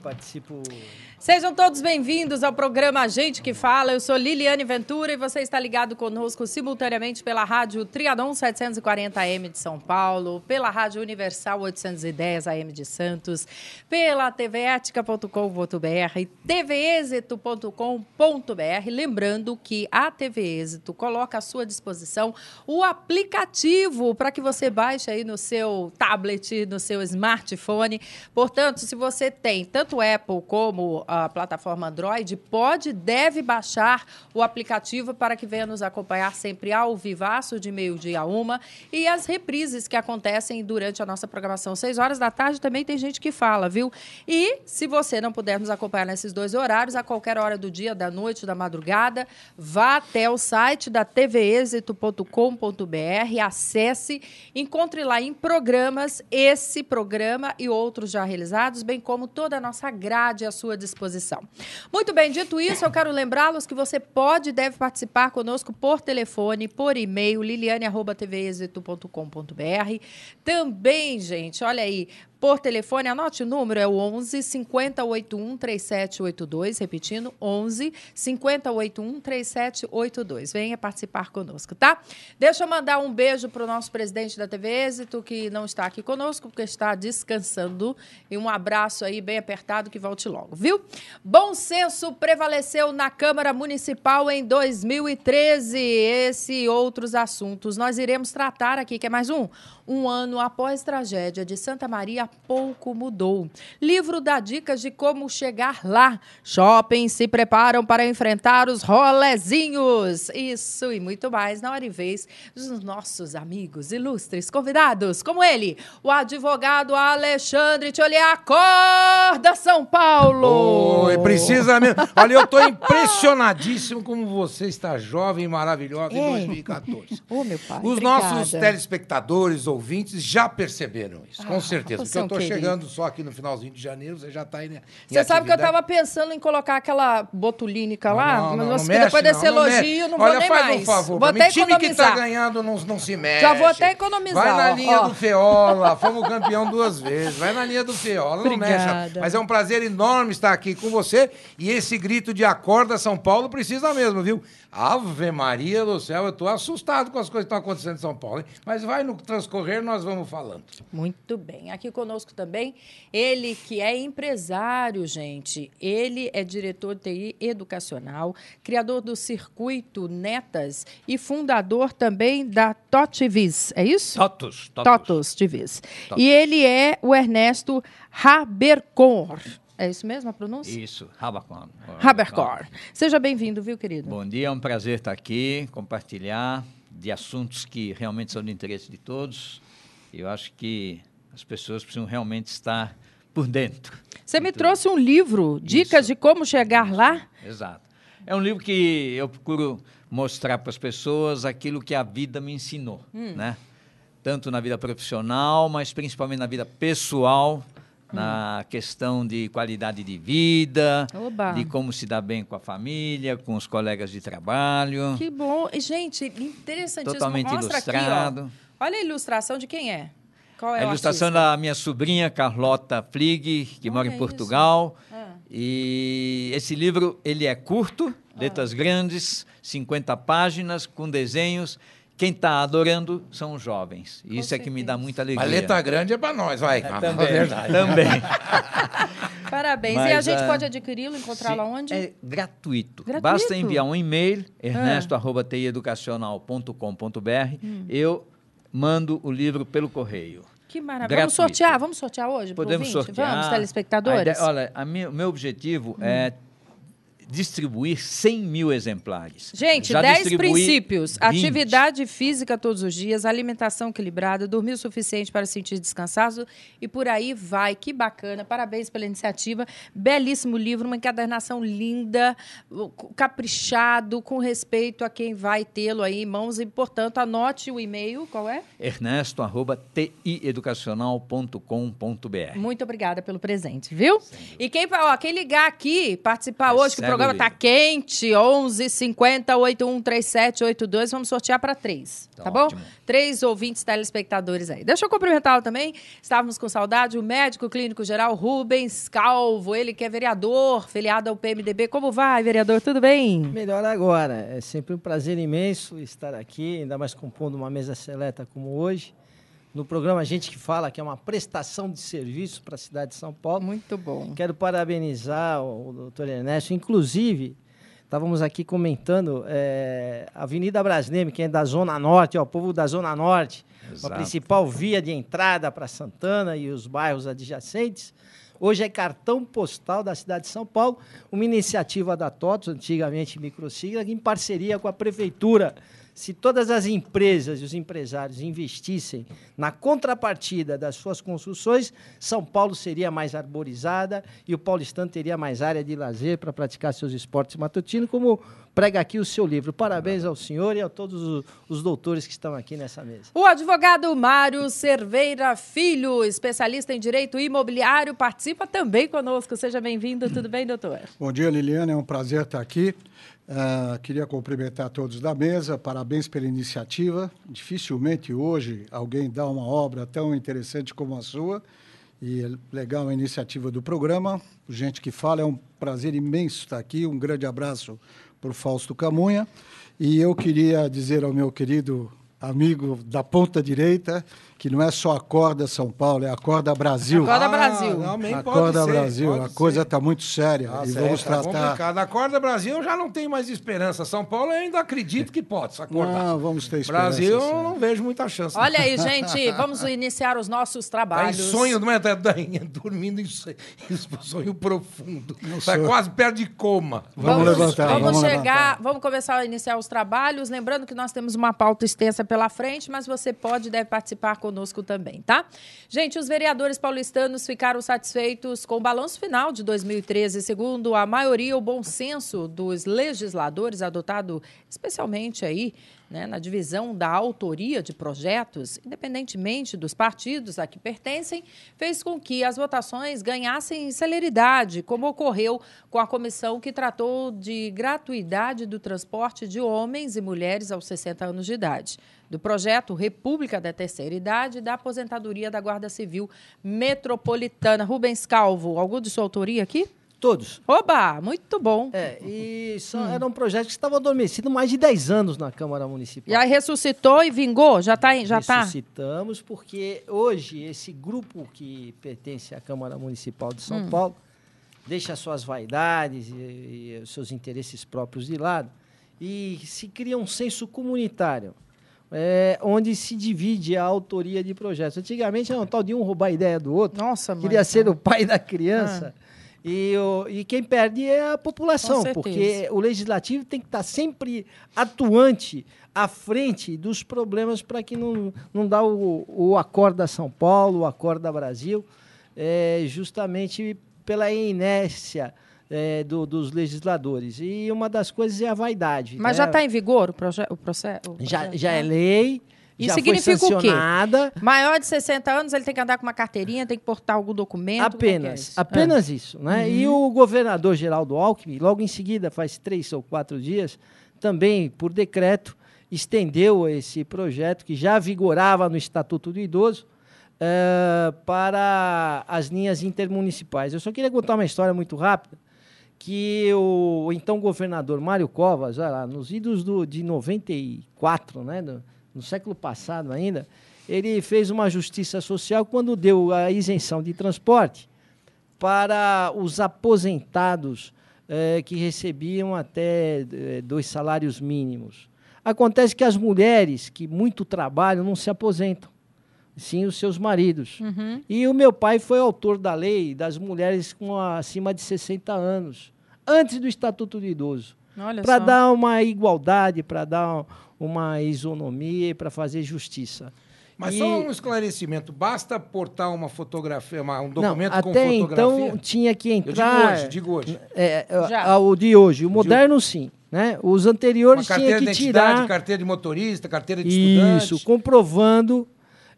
participo. Sejam todos bem-vindos ao programa Gente que Fala. Eu sou Liliane Ventura e você está ligado conosco simultaneamente pela Rádio Trianon 740 AM de São Paulo, pela Rádio Universal 810 AM de Santos, pela tvetica.com.br e tvexito.com.br. Lembrando que a TV Êxito coloca à sua disposição o aplicativo para que você baixe aí no seu tablet, no seu smartphone. Portanto, se você tem tanto Apple como a plataforma Android, deve baixar o aplicativo para que venha nos acompanhar sempre ao vivaço, de meio-dia a 1h, e as reprises que acontecem durante a nossa programação. 6 horas da tarde também tem Gente que Fala, viu? E se você não puder nos acompanhar nesses dois horários, a qualquer hora do dia, da noite, da madrugada, vá até o site da tvexito.com.br, acesse, encontre lá em programas esse programa e outros já realizados, bem como toda a nossa grade à sua disposição. Muito bem, dito isso, eu quero lembrá-los que você pode e deve participar conosco por telefone, por e-mail, liliane@tvexito.com.br. Também, gente, olha aí, por telefone, anote o número, é o 11 5081 3782, repetindo, 11 5081 3782. Venha participar conosco, tá? Deixa eu mandar um beijo para o nosso presidente da TV Êxito, que não está aqui conosco, porque está descansando, e um abraço aí bem apertado, que volte logo, viu? Bom senso prevaleceu na Câmara Municipal em 2013. Esse e outros assuntos nós iremos tratar aqui, que é mais um ano após tragédia de Santa Maria, pouco mudou. Livro dá dicas de como chegar lá. Shoppings se preparam para enfrentar os rolezinhos. Isso e muito mais na hora e vez dos nossos amigos ilustres convidados, como ele, o advogado Alexandre Tcholiá. Acorda, São Paulo! Oi, precisa mesmo. Olha, eu estou impressionadíssimo como você está jovem e maravilhosa em 2014. Ô, meu pai, Os obrigada. nossos telespectadores, ouvintes, já perceberam isso, com certeza. Porque eu estou querido. chegando só aqui no finalzinho de janeiro, você já está aí, né? Você sabe que eu estava pensando em colocar aquela botulínica lá, mas não depois desse elogio, não vou Olha, nem faz mais. um favor, Vou pra até mim, time que economizar. tá ganhando não se mexe. Já vou até economizar. Vai na ó, linha ó. do Feola, fomos campeão 2 vezes. Vai na linha do Feola, não mexe. Obrigada. Mas é um prazer enorme estar aqui com você. E esse grito de acorda São Paulo precisa mesmo, viu? Ave Maria do céu, eu estou assustado com as coisas que estão acontecendo em São Paulo, hein? Mas vai no transcorrer, nós vamos falando. Muito bem. Aqui conosco também, ele que é empresário, gente. Ele é diretor de TI educacional, criador do Circuito Netas e fundador também da TOTVIS, é isso? TOTOS TVs. E ele é o Ernesto Haberkorn. É isso mesmo a pronúncia? Isso, Haberkorn. Seja bem-vindo, viu, querido? Bom dia, é um prazer estar aqui, compartilhar de assuntos que realmente são de interesse de todos. Eu acho que as pessoas precisam realmente estar por dentro. Você me trouxe um livro, Dicas de Como Chegar Lá? Exato. É um livro que eu procuro mostrar para as pessoas aquilo que a vida me ensinou, né? Tanto na vida profissional, mas principalmente na vida pessoal, na questão de qualidade de vida, Oba. de como se dar bem com a família, com os colegas de trabalho. Que bom. E, gente, interessantíssimo. Totalmente Mostra ilustrado. aqui, ó. Olha a ilustração de quem é. Qual é A o ilustração artista? da minha sobrinha, Carlota Flig, que mora em isso. Portugal. E esse livro, ele é curto, letras grandes, 50 páginas, com desenhos. Quem está adorando são os jovens. E isso é que me dá muita alegria. Mas letra grande é para nós, vai. Também, verdade. também. Parabéns. Mas, e a gente pode adquiri-lo, encontrá-lo sim, onde? É gratuito. Gratuito? Basta enviar um e-mail, ernesto@tieducacional.com.br. Eu mando o livro pelo correio. Que maravilha. Gratuito. Vamos sortear hoje? pro Podemos ouvinte? sortear. Vamos, telespectadores? Olha, o meu objetivo é distribuir 100 mil exemplares. Gente, Já 10 distribuí princípios. 20. Atividade física todos os dias, alimentação equilibrada, dormir o suficiente para se sentir descansado e por aí vai. Que bacana. Parabéns pela iniciativa. Belíssimo livro, uma encadernação linda, caprichado, com respeito a quem vai tê-lo aí em mãos. E, portanto, anote o e-mail. Qual é? ernesto@tieducacional.com.br. Muito obrigada pelo presente, viu? E quem ligar aqui, participar hoje, que o programa programa tá quente, 11:50-813782, vamos sortear para 3, tá bom? Ótimo. 3 ouvintes telespectadores aí. Deixa eu cumprimentá-lo também, estávamos com saudade, o médico clínico geral Rubens Calvo, ele que é vereador, filiado ao PMDB. Como vai, vereador? Tudo bem? Melhor agora. É sempre um prazer imenso estar aqui, ainda mais compondo uma mesa seleta como hoje. No programa Gente que Fala, que é uma prestação de serviço para a cidade de São Paulo. Muito bom. Quero parabenizar o doutor Ernesto. Inclusive, estávamos aqui comentando a Avenida Brasnem, que é da Zona Norte, o povo da Zona Norte, Exato. a principal via de entrada para Santana e os bairros adjacentes. Hoje é cartão postal da cidade de São Paulo, uma iniciativa da TOTOS, antigamente Microsigla, em parceria com a Prefeitura. Se todas as empresas e os empresários investissem na contrapartida das suas construções, São Paulo seria mais arborizada e o paulistano teria mais área de lazer para praticar seus esportes matutinos, como prega aqui o seu livro. Parabéns ao senhor e a todos os doutores que estão aqui nessa mesa. O advogado Mário Cerveira Filho, especialista em direito imobiliário, participa também conosco. Seja bem-vindo. Tudo bem, doutor? Bom dia, Liliana. É um prazer estar aqui. Queria cumprimentar todos da mesa. Parabéns pela iniciativa. Dificilmente hoje alguém dá uma obra tão interessante como a sua. E é legal a iniciativa do programa. Gente que Fala, é um prazer imenso estar aqui. Um grande abraço para o Fausto Camunha. E eu queria dizer ao meu querido amigo da ponta direita que não é só Acorda São Paulo, é Acorda Brasil. Acorda Brasil. Acorda Brasil. A coisa está muito séria. E vamos tratar... complicado. Acorda Brasil, eu já não tenho mais esperança. São Paulo, eu ainda acredito que pode se acordar. Não, vamos ter esperança. Brasil, eu não vejo muita chance. Olha aí, gente, vamos iniciar os nossos Tá em trabalhos. sonho, não é? Tá dormindo em sonho profundo. Tá sou- quase perto de coma. Vamos levantar, Vamos vamos chegar, vamos começar a iniciar os trabalhos. Lembrando que nós temos uma pauta extensa pela frente, mas você pode e deve participar conosco também, tá? Gente, os vereadores paulistanos ficaram satisfeitos com o balanço final de 2013. Segundo a maioria, o bom senso dos legisladores, adotado especialmente aí, né, na divisão da autoria de projetos, independentemente dos partidos a que pertencem, fez com que as votações ganhassem celeridade, como ocorreu com a comissão que tratou de gratuidade do transporte de homens e mulheres aos 60 anos de idade, do projeto República da Terceira Idade e da aposentadoria da Guarda Civil Metropolitana. Rubens Calvo, algum de sua autoria aqui? Todos. Oba, muito bom. Era um projeto que estava adormecido mais de 10 anos na Câmara Municipal. E aí ressuscitou e vingou? Já tá? Ressuscitamos, porque hoje esse grupo que pertence à Câmara Municipal de São Paulo deixa suas vaidades e os seus interesses próprios de lado e se cria um senso comunitário, onde se divide a autoria de projetos. Antigamente era um tal de um roubar a ideia do outro. Nossa, mãe. Queria ser o pai da criança. E quem perde é a população, porque o legislativo tem que estar sempre atuante à frente dos problemas para que não dá o Acorda São Paulo, o Acorda Brasil, justamente pela inércia dos legisladores. E uma das coisas é a vaidade. Mas já está em vigor o processo? Já é lei. Isso já significa foi sancionada. o quê? Maior de 60 anos, ele tem que andar com uma carteirinha, tem que portar algum documento? Apenas isso. Né? E o governador Geraldo Alckmin, logo em seguida, faz 3 ou 4 dias, também, por decreto, estendeu esse projeto, que já vigorava no Estatuto do Idoso, para as linhas intermunicipais. Eu só queria contar uma história muito rápida, que o então governador Mário Covas, olha lá, nos idos de 94, né, no século passado ainda, ele fez uma justiça social quando deu a isenção de transporte para os aposentados que recebiam até 2 salários mínimos. Acontece que as mulheres que muito trabalham não se aposentam, sim os seus maridos. E o meu pai foi autor da lei das mulheres acima de 60 anos, antes do Estatuto do Idoso, para dar uma igualdade, para dar uma isonomia, para fazer justiça. Mas só um esclarecimento, basta portar uma fotografia, um documento com até fotografia? Então tinha que entrar... Eu digo hoje. O de hoje, o moderno sim. Né? Os anteriores tinham que tirar... Carteira de motorista, carteira de estudante. Isso, comprovando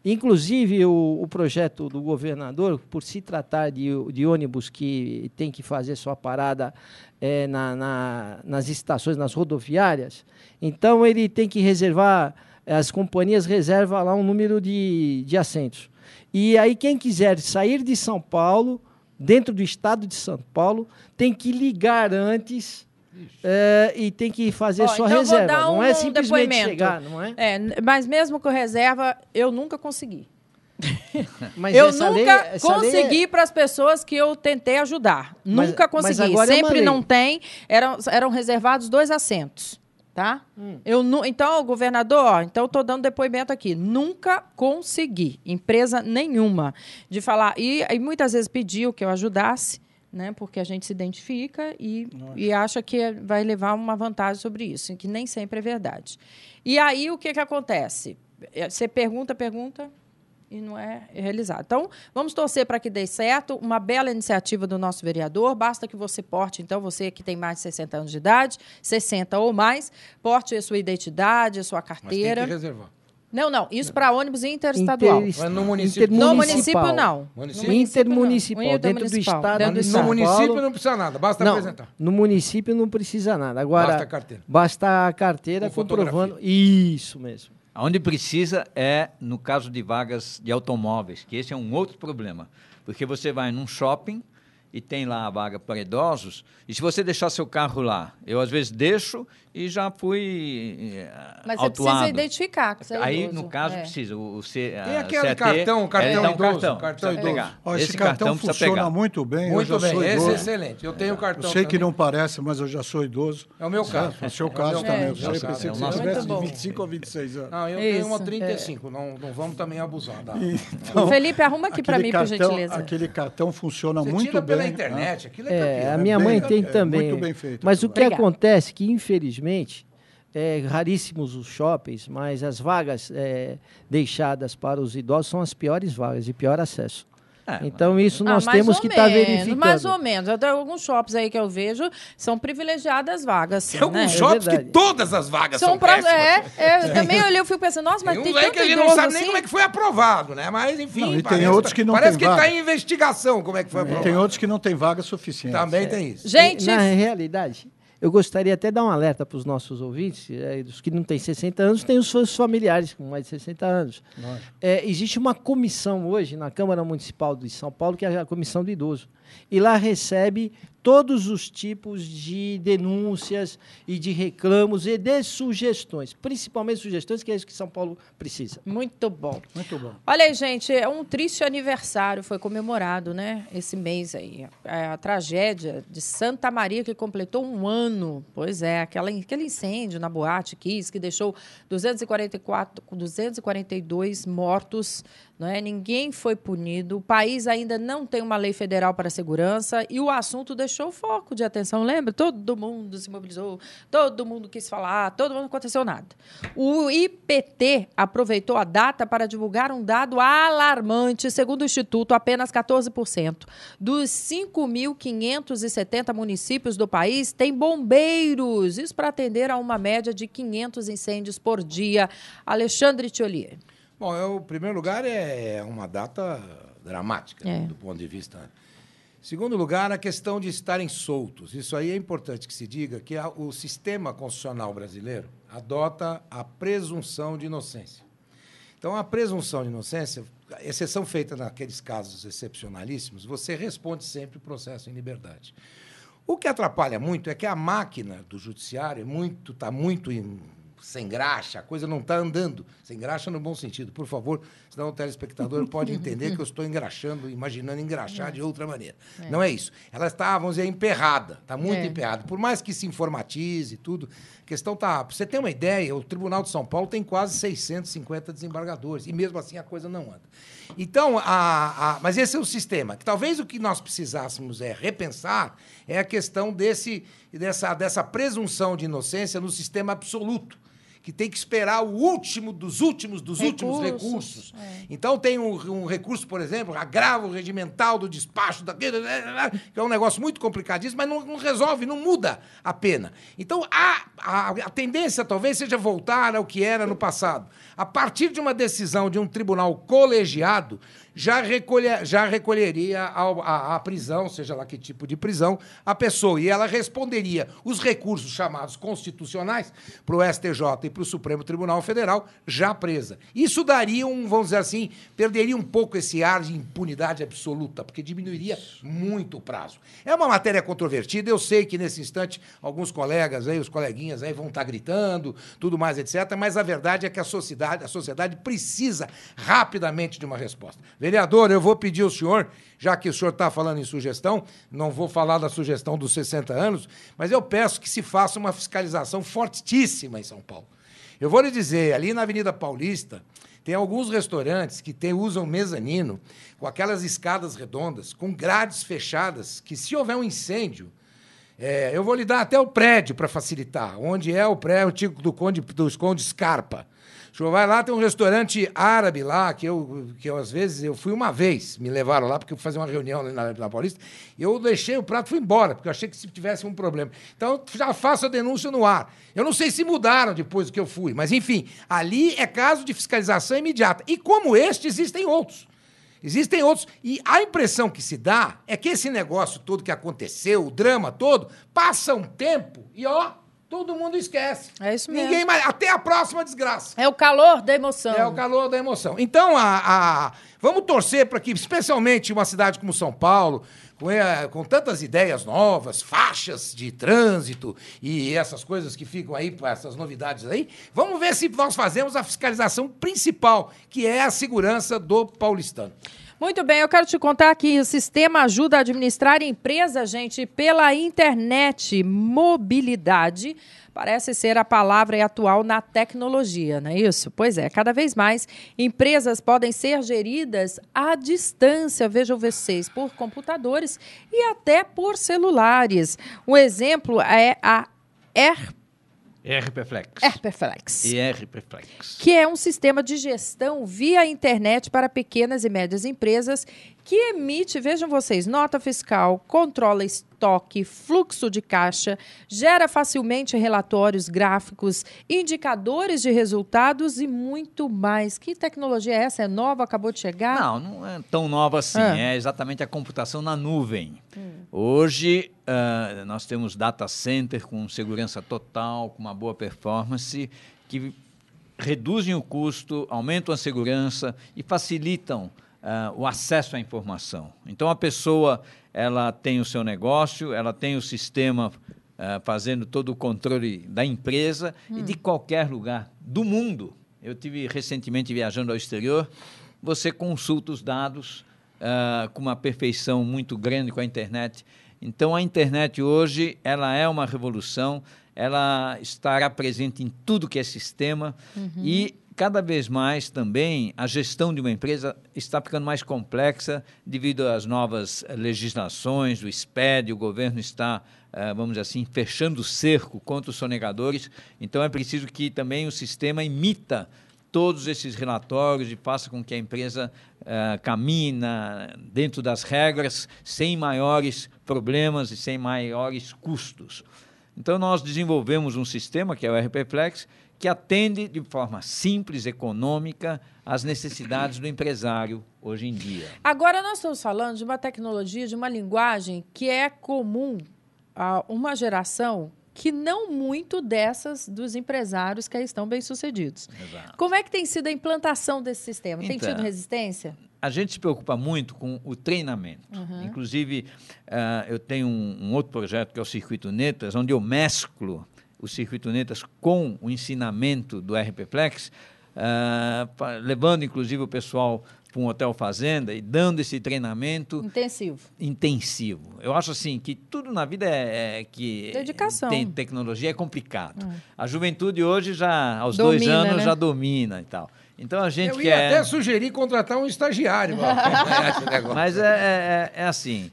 Inclusive, o projeto do governador, por se tratar de ônibus que tem que fazer sua parada nas estações, nas rodoviárias, então ele tem que reservar, as companhias reservam lá um número de assentos. E aí quem quiser sair de São Paulo, dentro do estado de São Paulo, tem que ligar antes e tem que fazer sua então reserva. Vou dar não é simplesmente depoimento. chegar, não é? Mas mesmo com reserva, eu nunca consegui. Mas eu essa nunca lei consegui para as pessoas que eu tentei ajudar. Nunca consegui. agora Sempre é uma não tem. Eram reservados 2 assentos. Tá? Então, governador, então estou dando depoimento aqui. Nunca consegui, empresa nenhuma, de falar. E muitas vezes pediu que eu ajudasse, né? Porque a gente se identifica e acha que vai levar uma vantagem sobre isso, que nem sempre é verdade. E aí, o que acontece? Você pergunta e não é realizado. Então, vamos torcer para que dê certo. Uma bela iniciativa do nosso vereador. Basta que você porte, então, você que tem mais de 60 anos de idade, 60 ou mais, porte a sua identidade, a sua carteira. Mas tem que reservar. Não. Isso para ônibus interestadual. Mas no município? No município, não. Intermunicipal, dentro do estado dentro do de São No Paulo. município não precisa nada, basta apresentar. No município não precisa nada. Agora, Basta a carteira. Basta a carteira Com comprovando. Isso mesmo. Onde precisa é no caso de vagas de automóveis, que esse é um outro problema. Porque você vai num shopping e tem lá a vaga para idosos, e se você deixar seu carro lá, eu às vezes deixo e já fui Mas você autuado. precisa identificar que você é Aí, idoso. no caso, precisa. Tem aquele cartão Cartão idoso. Cartão idoso. idoso. Ó, esse Esse cartão precisa funciona pegar. muito bem. Muito eu já bem, sou esse idoso. é excelente. Eu tenho cartão Eu sei que também. não parece, mas eu já sou idoso. É o meu caso. É o seu É o caso meu também. Eu caso. sempre pensei É o que você nosso tivesse caso. de 25 ou 26 anos. Não, eu Isso. tenho uma 35. Não vamos também abusar. Então, Felipe, arruma aqui para aquele mim, por cartão- gentileza. Aquele cartão funciona Você muito tira bem. pela né? internet, aquilo é tranquilo. A minha mãe tem é também. muito bem feito. Mas o que Obrigada. acontece é que, infelizmente, raríssimos os shoppings, mas as vagas deixadas para os idosos são as piores vagas, de pior acesso. Então, isso nós mais temos ou que estar menos, verificando. Mais ou menos. Até alguns shops aí que eu vejo são privilegiadas vagas. Tem alguns né? shoppes que verdade. todas as vagas são péssimas. Também olhei, eu fico pensando, nossa, mas Tem tem uns aí tanto que a gente não idoso sabe assim. nem como é que foi aprovado, né? Mas, enfim, Não, e tem parece, outros que não parece tem que está vaga. em investigação como é que foi E aprovado. tem outros que não têm vaga suficiente. Também tem isso. Gente, Na realidade, eu gostaria até de dar um alerta para os nossos ouvintes, dos que não têm 60 anos, tem os seus familiares com mais de 60 anos. Existe uma comissão hoje na Câmara Municipal de São Paulo, que é a Comissão do Idoso. E lá recebe todos os tipos de denúncias e de reclamos e de sugestões, principalmente sugestões, que é isso que São Paulo precisa. muito bom. Muito bom. Olha aí, gente, um triste aniversário foi comemorado, né, esse mês aí. A tragédia de Santa Maria, que completou 1 ano. Pois é, aquele incêndio na Boate Kiss, que deixou 242 mortos, não é? Ninguém foi punido. O país ainda não tem uma lei federal para a segurança e o assunto deixou o foco de atenção, lembra? Todo mundo se mobilizou, todo mundo quis falar, todo mundo não aconteceu nada. O IPT aproveitou a data para divulgar um dado alarmante. Segundo o Instituto, apenas 14% dos 5.570 municípios do país têm bombeiros. Isso para atender a uma média de 500 incêndios por dia. Alexandre Thiolier. Bom, em primeiro lugar, é uma data dramática, do ponto de vista. Segundo lugar, a questão de estarem soltos. Isso aí é importante que se diga que o sistema constitucional brasileiro adota a presunção de inocência. Então, a presunção de inocência, exceção feita naqueles casos excepcionalíssimos, você responde sempre o processo em liberdade. O que atrapalha muito é que a máquina do judiciário está muito sem graxa, a coisa não está andando. Sem graxa no bom sentido, por favor, senão o telespectador pode entender que eu estou engraxando, imaginando engraxar de outra maneira. Não é isso. Ela está, vamos dizer, emperrada, está muito emperrada. Por mais que se informatize tudo, a questão está... Para você ter uma ideia, o Tribunal de São Paulo tem quase 650 desembargadores, e mesmo assim a coisa não anda. Então, mas esse é o sistema. Que talvez o que nós precisássemos repensar é a questão dessa presunção de inocência no sistema absoluto. que tem que esperar o último dos últimos últimos recursos. Então tem um recurso, por exemplo, agravo regimental do despacho, que é um negócio muito complicadíssimo, mas não resolve, não muda a pena. Então a tendência talvez seja voltar ao que era no passado. A partir de uma decisão de um tribunal colegiado, já recolheria a prisão, seja lá que tipo de prisão, a pessoa. E ela responderia os recursos chamados constitucionais para o STJ e para o Supremo Tribunal Federal, já presa. Isso daria vamos dizer assim, perderia um pouco esse ar de impunidade absoluta, porque diminuiria muito o prazo. É uma matéria controvertida, eu sei que nesse instante alguns colegas, os coleguinhas vão estar gritando, tudo mais, etc., mas a verdade é que a sociedade precisa rapidamente de uma resposta. Vereador, eu vou pedir ao senhor, já que o senhor está falando em sugestão, não vou falar da sugestão dos 60 anos, mas eu peço que se faça uma fiscalização fortíssima em São Paulo. Eu vou lhe dizer, ali na Avenida Paulista, tem alguns restaurantes que usam mezanino, com aquelas escadas redondas, com grades fechadas, que se houver um incêndio, eu vou lhe dar até o prédio para facilitar, onde é o prédio antigo dos Conde Scarpa. O senhor vai lá, tem um restaurante árabe lá, que eu às vezes, eu fui uma vez, me levaram lá, porque eu fui fazer uma reunião na Paulista, e eu deixei o prato e fui embora, porque eu achei que se tivesse um problema. Então, já faço a denúncia no ar. Eu não sei se mudaram depois do que eu fui, mas, enfim, ali é caso de fiscalização imediata. E como este, existem outros. Existem outros. E a impressão que se dá é que esse negócio todo que aconteceu, o drama todo, passa um tempo e, todo mundo esquece. É isso mesmo. Ninguém mais, até a próxima desgraça. É o calor da emoção. É o calor da emoção. Então, vamos torcer para que, especialmente uma cidade como São Paulo, com tantas ideias novas, faixas de trânsito e essas coisas que ficam aí, essas novidades aí, vamos ver se nós fazemos a fiscalização principal, que é a segurança do paulistano. Muito bem, eu quero te contar que o sistema ajuda a administrar empresa, gente, pela internet. Mobilidade parece ser a palavra atual na tecnologia, não é isso? Pois é, cada vez mais empresas podem ser geridas à distância, vejam vocês, por computadores e até por celulares. Um exemplo é a Herpeflex. Que é um sistema de gestão via internet para pequenas e médias empresas que emite, vejam vocês, nota fiscal, controla estoque, fluxo de caixa, gera facilmente relatórios gráficos, indicadores de resultados e muito mais. Que tecnologia é essa? É nova? Acabou de chegar? Não é tão nova assim. É exatamente a computação na nuvem. Hoje, nós temos data center com segurança total, com uma boa performance, que reduzem o custo, aumentam a segurança e facilitam o acesso à informação. Então, a pessoa ela tem o seu negócio, ela tem o sistema fazendo todo o controle da empresa e de qualquer lugar do mundo. Eu tive recentemente viajando ao exterior, você consulta os dados com uma perfeição muito grande com a internet. Então, a internet hoje ela é uma revolução, ela estará presente em tudo que é sistema e cada vez mais também a gestão de uma empresa está ficando mais complexa devido às novas legislações do SPED, o governo está, vamos dizer assim, fechando o cerco contra os sonegadores, então é preciso que também o sistema imita todos esses relatórios e faça com que a empresa caminhe dentro das regras sem maiores problemas e sem maiores custos. Então, nós desenvolvemos um sistema, que é o RPFlex, que atende de forma simples, econômica, às necessidades do empresário hoje em dia. Agora, nós estamos falando de uma tecnologia, de uma linguagem que é comum a uma geração que não muito dessas dos empresários que aí estão bem-sucedidos. Exato. Como é que tem sido a implantação desse sistema? Tem Então, tido resistência? A gente se preocupa muito com o treinamento. Inclusive, eu tenho um outro projeto que é o Circuito Netas, onde eu mesclo o Circuito Netas com o ensinamento do RPFlex, levando, inclusive, o pessoal para um hotel fazenda e dando esse treinamento intensivo. Eu acho assim que tudo na vida que dedicação. Tem tecnologia é complicado. A juventude hoje já aos 2 anos, né? Já domina e tal. Então a gente Eu ia quer... até sugerir contratar um estagiário para acompanhar esse negócio. Mas é assim,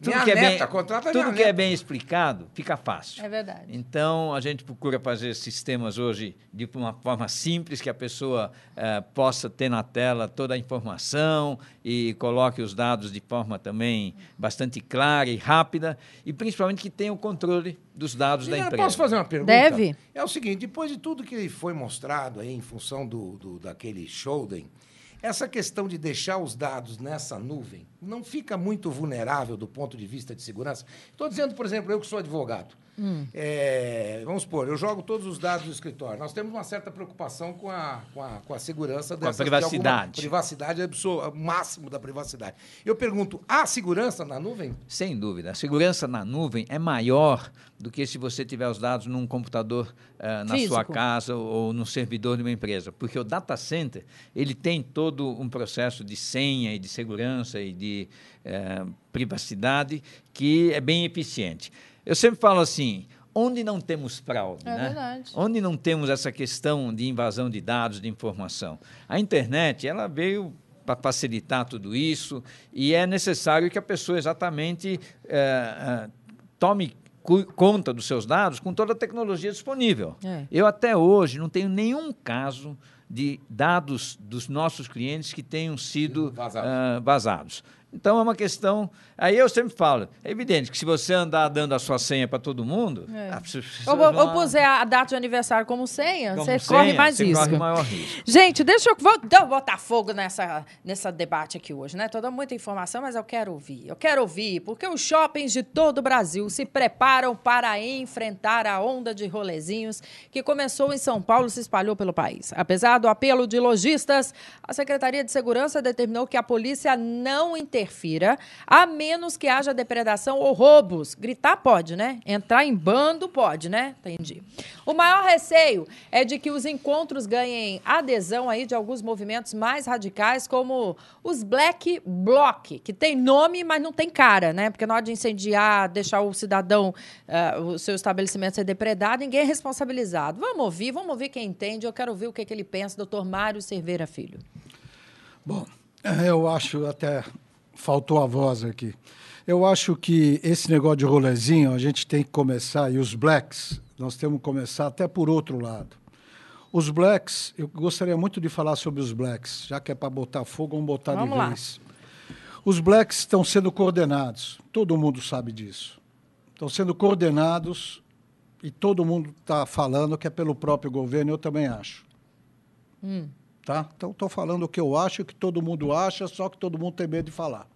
Minha neta, contrata tudo minha que é neta. bem explicado fica fácil. É verdade. Então, a gente procura fazer sistemas hoje de uma forma simples, que a pessoa possa ter na tela toda a informação e coloque os dados de forma também bastante clara e rápida, e principalmente que tenha o controle dos dados da Liliana, empresa. posso fazer uma pergunta? Deve. É o seguinte, depois de tudo que foi mostrado aí em função daquele Snowden, essa questão de deixar os dados nessa nuvem não fica muito vulnerável do ponto de vista de segurança? Estou dizendo, por exemplo, eu que sou advogado. Vamos supor, eu jogo todos os dados do escritório. Nós temos uma certa preocupação com a segurança dessas... privacidade. Privacidade, o máximo da privacidade. Eu pergunto, há segurança na nuvem? Sem dúvida. A segurança na nuvem é maior do que se você tiver os dados num computador na Físico. sua casa ou no servidor de uma empresa. Porque o data center, ele tem todo um processo de senha e de segurança e de privacidade que é bem eficiente. Eu sempre falo assim, onde não temos fraude, É né? verdade. Onde não temos essa questão de invasão de dados, de informação. A internet, ela veio para facilitar tudo isso e é necessário que a pessoa exatamente tome conta dos seus dados com toda a tecnologia disponível. É. Eu até hoje não tenho nenhum caso de dados dos nossos clientes que tenham sido vazados. Então, é uma questão... Aí eu sempre falo, é evidente que se você andar dando a sua senha para todo mundo... Ou puser a data de aniversário como senha, como você senha, corre mais você risco. corre maior risco. Gente, deixa eu botar fogo nessa debate aqui hoje, né? Toda muita informação, mas eu quero ouvir, porque os shoppings de todo o Brasil se preparam para enfrentar a onda de rolezinhos que começou em São Paulo e se espalhou pelo país. Apesar do apelo de lojistas, a Secretaria de Segurança determinou que a polícia não interfira, a menos que haja depredação ou roubos. Gritar pode, né? Entrar em bando pode, né? Entendi. O maior receio é de que os encontros ganhem adesão aí de alguns movimentos mais radicais, como os Black Bloc, que tem nome, mas não tem cara, né? Porque na hora de incendiar, deixar o cidadão, o seu estabelecimento ser depredado, ninguém é responsabilizado. Vamos ouvir quem entende. Eu quero ouvir o que ele pensa, doutor Mário Cerveira Filho. Bom, eu acho até... Faltou a voz aqui. Eu acho que esse negócio de rolezinho, a gente tem que começar, e os blacks, nós temos que começar até por outro lado. Os blacks, eu gostaria muito de falar sobre os blacks, já que é para botar fogo, vamos botar de vez. Os blacks estão sendo coordenados, todo mundo sabe disso. Estão sendo coordenados e todo mundo está falando que é pelo próprio governo, eu também acho. Tá? Então, estou falando o que eu acho, que todo mundo acha, só que todo mundo tem medo de falar.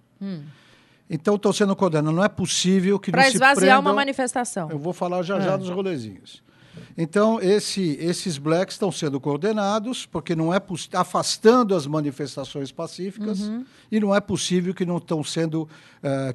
Então, estou sendo coordenado. Não é possível que não se prendam... Para esvaziar uma manifestação. Eu vou falar já dos rolezinhos. Então, esses blacks estão sendo coordenados, porque não é afastando as manifestações pacíficas, e não é possível que não estão sendo,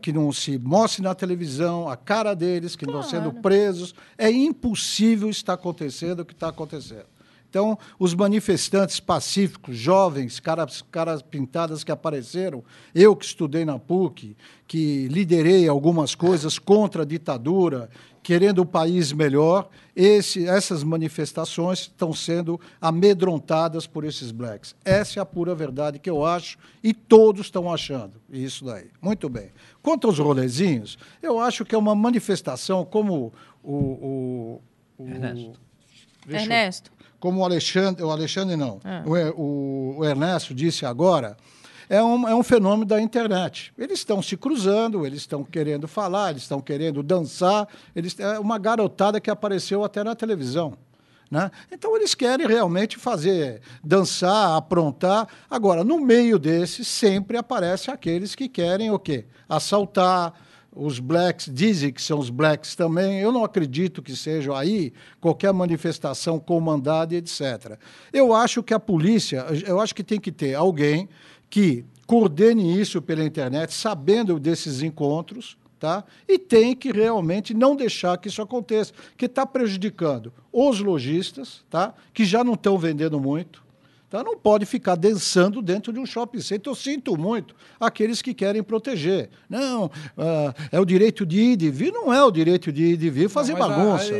que não se mostre na televisão a cara deles, que não estão sendo presos. É impossível estar acontecendo o que está acontecendo. Então, os manifestantes pacíficos, jovens, caras pintadas que apareceram, eu que estudei na PUC, que liderei algumas coisas contra a ditadura, querendo um país melhor, essas manifestações estão sendo amedrontadas por esses blacks. Essa é a pura verdade que eu acho e todos estão achando isso daí. Muito bem. Quanto aos rolezinhos, eu acho que é uma manifestação como Ernesto. Como o Alexandre não, o Ernesto disse agora, é um fenômeno da internet. Eles estão se cruzando, eles estão querendo falar, eles estão querendo dançar, é uma garotada que apareceu até na televisão. Né? Então, eles querem realmente dançar, aprontar. Agora, no meio desses, sempre aparecem aqueles que querem o quê? Assaltar. Os blacks dizem que são os blacks também. Eu não acredito que seja aí qualquer manifestação comandada, etc. Eu acho que a polícia, eu acho que tem que ter alguém que coordene isso pela internet, sabendo desses encontros, tá? E tem que realmente não deixar que isso aconteça, que está prejudicando os lojistas, tá? Que já não estão vendendo muito. Então, não pode ficar dançando dentro de um shopping center. Eu sinto muito aqueles que querem proteger. Não, é o direito de ir e vir. Não é o direito de ir e vir fazer bagunça.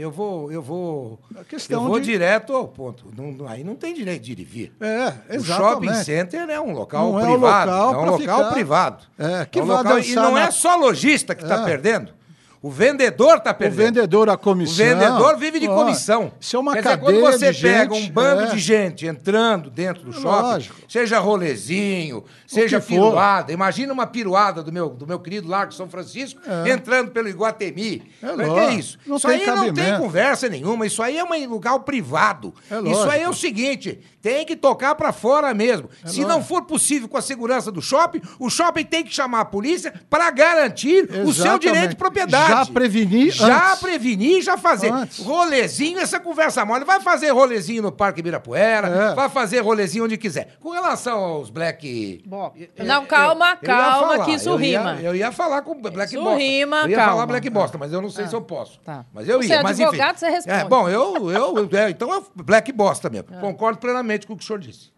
Eu vou A questão eu vou de- direto ao ponto. Aí não tem direito de ir e vir. É, O exatamente. shopping center é um local Não é um privado. local É um pra local ficar- privado. que um vai local, e dançar não na- é só lojista que está É. perdendo. O vendedor está O perdendo. vendedor, a comissão. O vendedor vive de Ó, comissão. Isso é uma Quer dizer, cadeia quando você de pega gente, um bando é. de gente entrando dentro do shopping, Lógico. seja rolezinho, seja que for. piruada. Imagina uma piruada do meu querido Largo de São Francisco entrando pelo Iguatemi. É Mas que lógico. é isso? Não Isso tem aí não tem cabimento. conversa nenhuma. Isso aí é um lugar privado. É Isso lógico. aí é o seguinte, tem que tocar para fora mesmo. Se não for possível com a segurança do shopping, o shopping tem que chamar a polícia para garantir o seu Exatamente. direito de propriedade. Já prevenir Já antes. prevenir, já fazer. Antes. Rolezinho, essa conversa mole. Vai fazer rolezinho no Parque Ibirapuera, É. vai fazer rolezinho onde quiser. Com relação aos Black... Bom, não, calma, eu ia calma, falar, que isso eu ia- rima. Eu ia falar com Black Isso Bosta. rima, eu ia calma. falar Black Bosta, mas eu não sei se eu posso. Tá. Mas eu Você ia. é Mas, advogado, enfim. você responde. Bom, então é Black Bosta mesmo. Concordo plenamente com o que o senhor disse.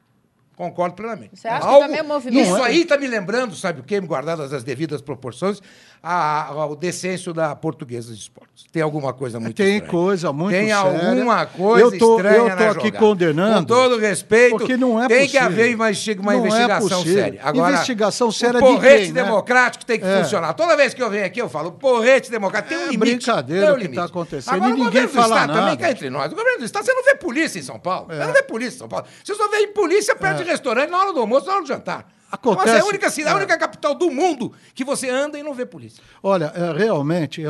Concordo plenamente. Você acha que também é um movimento? Isso aí está me lembrando, sabe o quê? Guardadas as devidas proporções, o decêncio da Portuguesa de Esportes. Tem alguma coisa muito Tem estranha. coisa muito Tem séria. alguma coisa Eu tô estranha na aqui jogada. condenando, Com todo respeito, porque não é tem que possível. haver uma Não é investigação possível. séria. Agora, Investigação séria o de porrete quem, né? democrático tem que É. funcionar. Toda vez que eu venho aqui, eu falo, o porrete democrático tem um É limite. brincadeira tem um o que limite. tá acontecendo. Agora, E o ninguém governo do fala Estado também nada. cá entre nós. O governo do Estado, você não vê polícia em São Paulo. Você não vê polícia em São Paulo. Você só vê polícia perto de restaurante na hora do almoço, na hora do jantar. Acontece- Mas é a única cidade, a única capital do mundo que você anda e não vê polícia. Olha, realmente,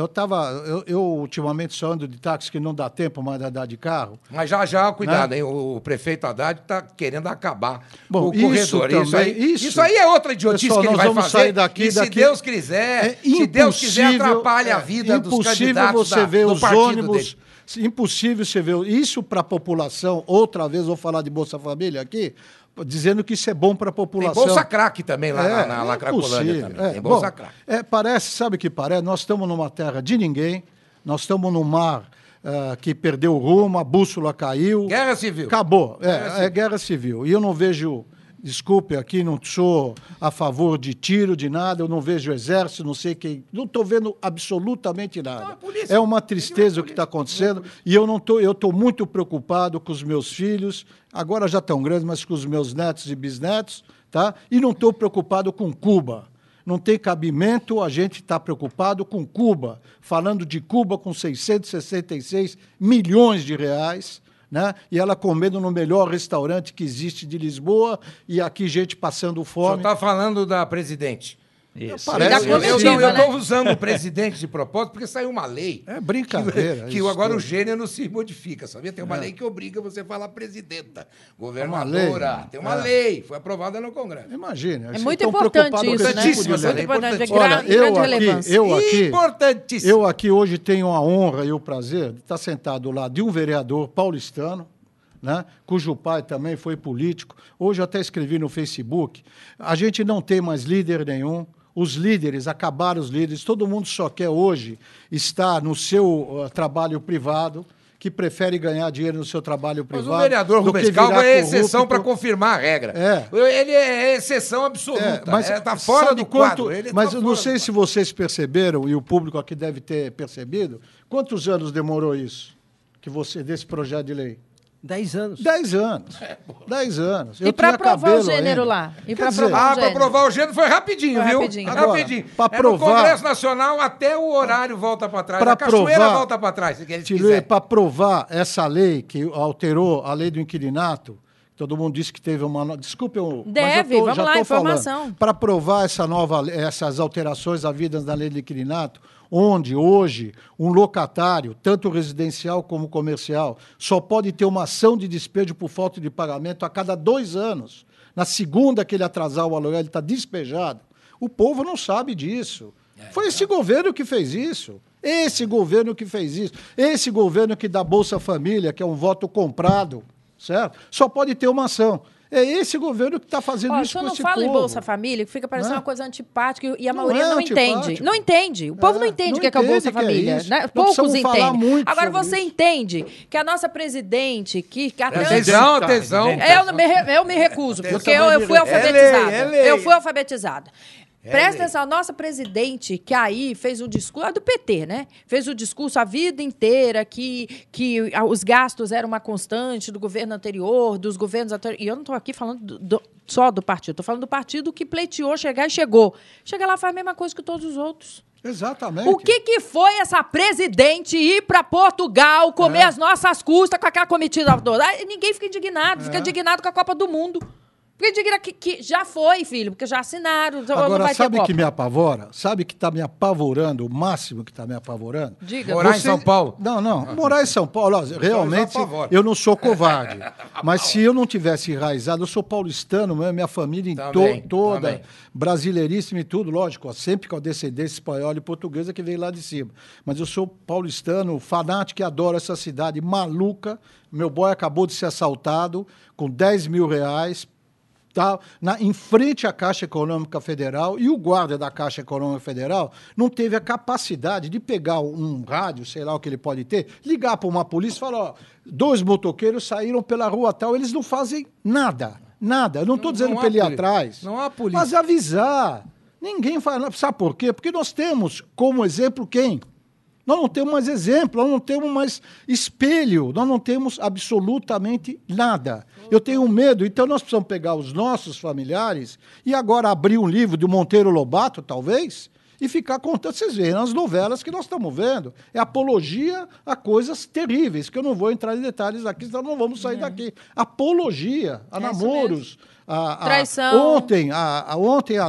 eu ultimamente só ando de táxi que não dá tempo mais de andar de carro. Mas já, cuidado, hein? O prefeito Haddad está querendo acabar Bom, o corredor. isso Isso aí, também- isso aí é outra idiotice Pessoal, que ele nós vai vamos fazer. sair daqui- e se daqui- Deus quiser, se Deus quiser, atrapalha a vida dos impossível candidatos você ver do os partido ônibus. dele. Impossível você ver isso para a população. Outra vez vou falar de Bolsa Família aqui, dizendo que isso é bom para a Tem população. Bolsa Crack também lá na é Lacracolândia impossível. também. Tem Bolsa Bom, Crack. parece, sabe o que parece? Nós estamos numa terra de ninguém, nós estamos num mar que perdeu o rumo, a bússola caiu. Guerra Civil. Acabou. É guerra civil. E eu não vejo, desculpe aqui, não sou a favor de tiro, de nada, eu não vejo exército, não sei quem. Não estou vendo absolutamente nada. Não, é polícia. É uma tristeza o que está acontecendo. E eu estou muito preocupado com os meus filhos, agora já estão grandes, mas com os meus netos e bisnetos, tá? E não estou preocupado com Cuba. Não tem cabimento a gente estar preocupado com Cuba, falando de Cuba com 666 milhões de reais, né? E ela comendo no melhor restaurante que existe de Lisboa e aqui gente passando O senhor fome. está falando da presidente. Isso. Parece- Da comitiva, eu estou né? usando o presidente de propósito porque saiu uma lei. É brincadeira. Que isso agora o tudo. gênero se modifica, sabia? Tem uma lei que obriga você a falar presidenta, lei, governadora. né? Tem uma lei, foi aprovada no Congresso. Imagina. É vocês muito estão importante preocupados com isso, esse né? tipo de Importantíssimo, lei. essa lei. Muito importante, de Olha, grande relevância. Importantíssimo. Eu aqui hoje tenho a honra e o prazer de estar sentado lá de um vereador paulistano, né, cujo pai também foi político. Hoje eu até escrevi no Facebook, a gente não tem mais líder nenhum, os líderes, acabaram os líderes, todo mundo só quer hoje estar no seu trabalho privado, que prefere ganhar dinheiro no seu trabalho Mas privado. o vereador do Rubens que Calvo virar é exceção corrupto. para confirmar a regra. É. Ele é exceção absoluta. Está fora sabe do quadro. Ele tá mas eu não fora sei do se vocês perceberam, e o público aqui deve ter percebido, quantos anos demorou isso, desse projeto de lei? 10 anos. 10 anos. 10 anos. E para aprovar o gênero lá? E para dizer, aprovar o para gênero? aprovar o gênero foi rapidinho, Foi viu? rapidinho. Foi Agora, rapidinho. pra É no aprovar- Congresso Nacional até o horário volta para trás. Pra A cachoeira aprovar- volta para trás, se eles quiserem. Para aprovar essa lei que alterou a lei do inquilinato, todo mundo disse que teve uma... Desculpe, Deve, vamos lá, informação. Para aprovar essas alterações havidas na lei do inquilinato, onde hoje um locatário, tanto residencial como comercial, só pode ter uma ação de despejo por falta de pagamento a cada 2 anos. Na segunda que ele atrasar o aluguel, ele está despejado. O povo não sabe disso. Foi esse governo que fez isso. Esse governo que fez isso. Esse governo que dá Bolsa Família, que é um voto comprado, certo? Só pode ter uma ação. É esse governo que está fazendo isso com não esse fala povo. em Bolsa Família, que fica parecendo Né? uma coisa antipática e a Não maioria é não entende. antipático. Não entende. O povo não entende o que é o Bolsa entende que é Família. isso. Né? Nós Poucos precisamos falar entendem. muito Agora, sobre você isso. entende que a nossa presidente, que há tantos... Atenção, atenção. Eu me recuso, porque também eu me fui recuso. alfabetizada. É lei. Eu fui alfabetizada. Presta lei. atenção, a nossa presidente, que aí fez um discurso, do PT, né? Fez o discurso a vida inteira que os gastos eram uma constante do governo anterior, dos governos anteriores. E eu não estou aqui falando só do partido, estou falando do partido que pleiteou chegar e chegou. Chega lá e faz a mesma coisa que todos os outros. Exatamente. O que foi essa presidente ir para Portugal, comer as nossas custas com aquela comitiva toda? Aí ninguém fica indignado, fica indignado com a Copa do Mundo. Fica indignado que já foi, filho, porque já assinaram. Então não Agora, vai sabe ter o que Copa. me apavora? Sabe o que está me apavorando? O máximo que está me apavorando? Diga. Morar em São Paulo. Não. Morar em São Paulo, ó, realmente, apavora. eu não sou covarde. Mas se eu não tivesse enraizado, eu sou paulistano, minha família toda, também. brasileiríssima e tudo, lógico, ó, sempre com a descendência espanhola e portuguesa que veio lá de cima. Mas eu sou paulistano, fanático e adoro essa cidade maluca. Meu boy acabou de ser assaltado com 10 mil reais. Tá, em frente à Caixa Econômica Federal, e o guarda da Caixa Econômica Federal não teve a capacidade de pegar um rádio, sei lá o que ele pode ter, ligar para uma polícia e falar, ó, 2 motoqueiros saíram pela rua tal, eles não fazem nada. Eu não estou dizendo para ele ir atrás. Não há polícia. Mas avisar. Ninguém faz nada. Sabe por quê? Porque nós temos como exemplo quem? Nós não temos mais exemplo, nós não temos mais espelho, nós não temos absolutamente nada. Eu tenho medo, então nós precisamos pegar os nossos familiares e agora abrir um livro de Monteiro Lobato, talvez, e ficar contando. Vocês veem as novelas que nós estamos vendo. É apologia a coisas terríveis, que eu não vou entrar em detalhes aqui, senão não vamos sair daqui. Apologia a namoros. Traição. Ontem à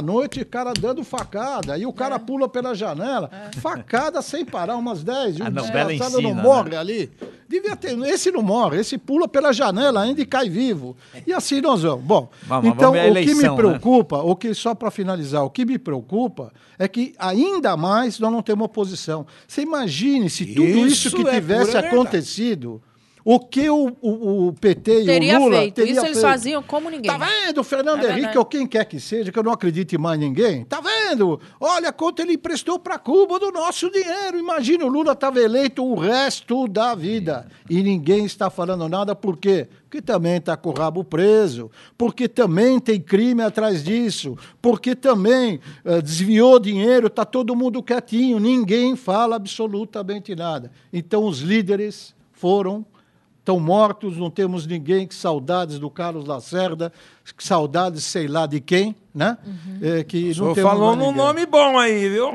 noite, o cara dando facada, e o cara pula pela janela. Facada sem parar, umas 10. A O novela desgraçado ensina, não morre né? ali. Devia ter. Esse não morre, esse pula pela janela ainda e cai vivo. E assim nós vamos. Bom, então vamos ver a o que eleição, me preocupa, só para finalizar, o que me preocupa é que ainda mais nós não temos oposição. Você imagine se tudo isso que Isso é tivesse pura verdade. acontecido. O que o PT Teria e o Lula feito. Isso eles faziam como ninguém. Tá vendo, o Fernando É Henrique, verdade. ou quem quer que seja, que eu não acredito em mais ninguém. Tá vendo? Olha quanto ele emprestou para Cuba do nosso dinheiro. Imagina, o Lula estava eleito o resto da vida. E ninguém está falando nada, por quê? Porque também está com o rabo preso, porque também tem crime atrás disso, porque também desviou dinheiro, está todo mundo quietinho, ninguém fala absolutamente nada. Então os líderes estão mortos, não temos ninguém, que saudades do Carlos Lacerda, que saudades sei lá de quem, né? Que não Só temos falou mais num ninguém. nome bom aí, viu?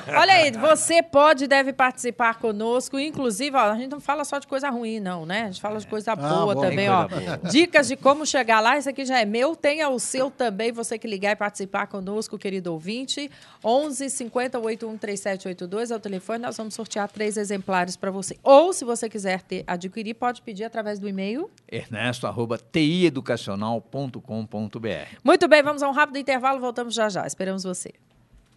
Olha aí, você pode e deve participar conosco. Inclusive, ó, a gente não fala só de coisa ruim, não, né? A gente fala de coisa boa bom. também, Tem ó. coisa boa. Dicas de como chegar lá. Esse aqui já é meu, tenha o seu também. Você que ligar e participar conosco, querido ouvinte. 11 50 81 3782 é o telefone. Nós vamos sortear 3 exemplares para você. Ou, se você quiser adquirir, pode pedir através do e-mail. ernesto@tieducacional.com.br. Muito bem, vamos a um rápido intervalo. Voltamos já já. Esperamos você.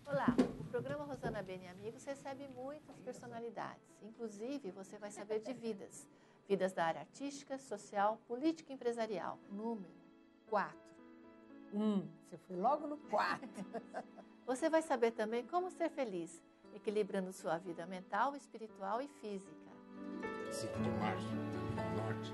Olá, o programa Rosana Bene e Amigos recebe muitas personalidades. Inclusive, você vai saber de vidas. Vidas da área artística, social, política e empresarial. Número 4. Você foi logo no 4. Você vai saber também como ser feliz, equilibrando sua vida mental, espiritual e física. 5 de março, norte.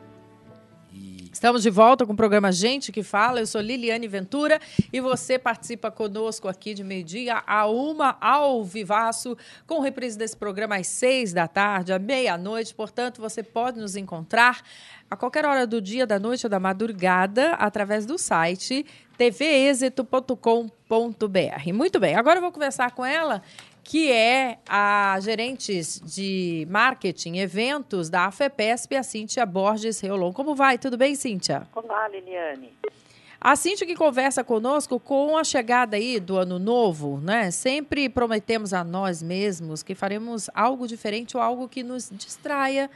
Estamos de volta com o programa Gente que Fala. Eu sou Liliane Ventura e você participa conosco aqui de meio-dia a 1 ao vivaço, com reprise desse programa às 6 da tarde, à meia-noite. Portanto, você pode nos encontrar a qualquer hora do dia, da noite ou da madrugada através do site tvexito.com.br. Muito bem, agora eu vou conversar com ela, que é a gerente de marketing, eventos da AFEPESP, a Cíntia Borges Reolon. Como vai? Tudo bem, Cíntia? Olá, Liliane. A Cíntia que conversa conosco com a chegada aí do ano novo, né? Sempre prometemos a nós mesmos que faremos algo diferente ou algo que nos distraia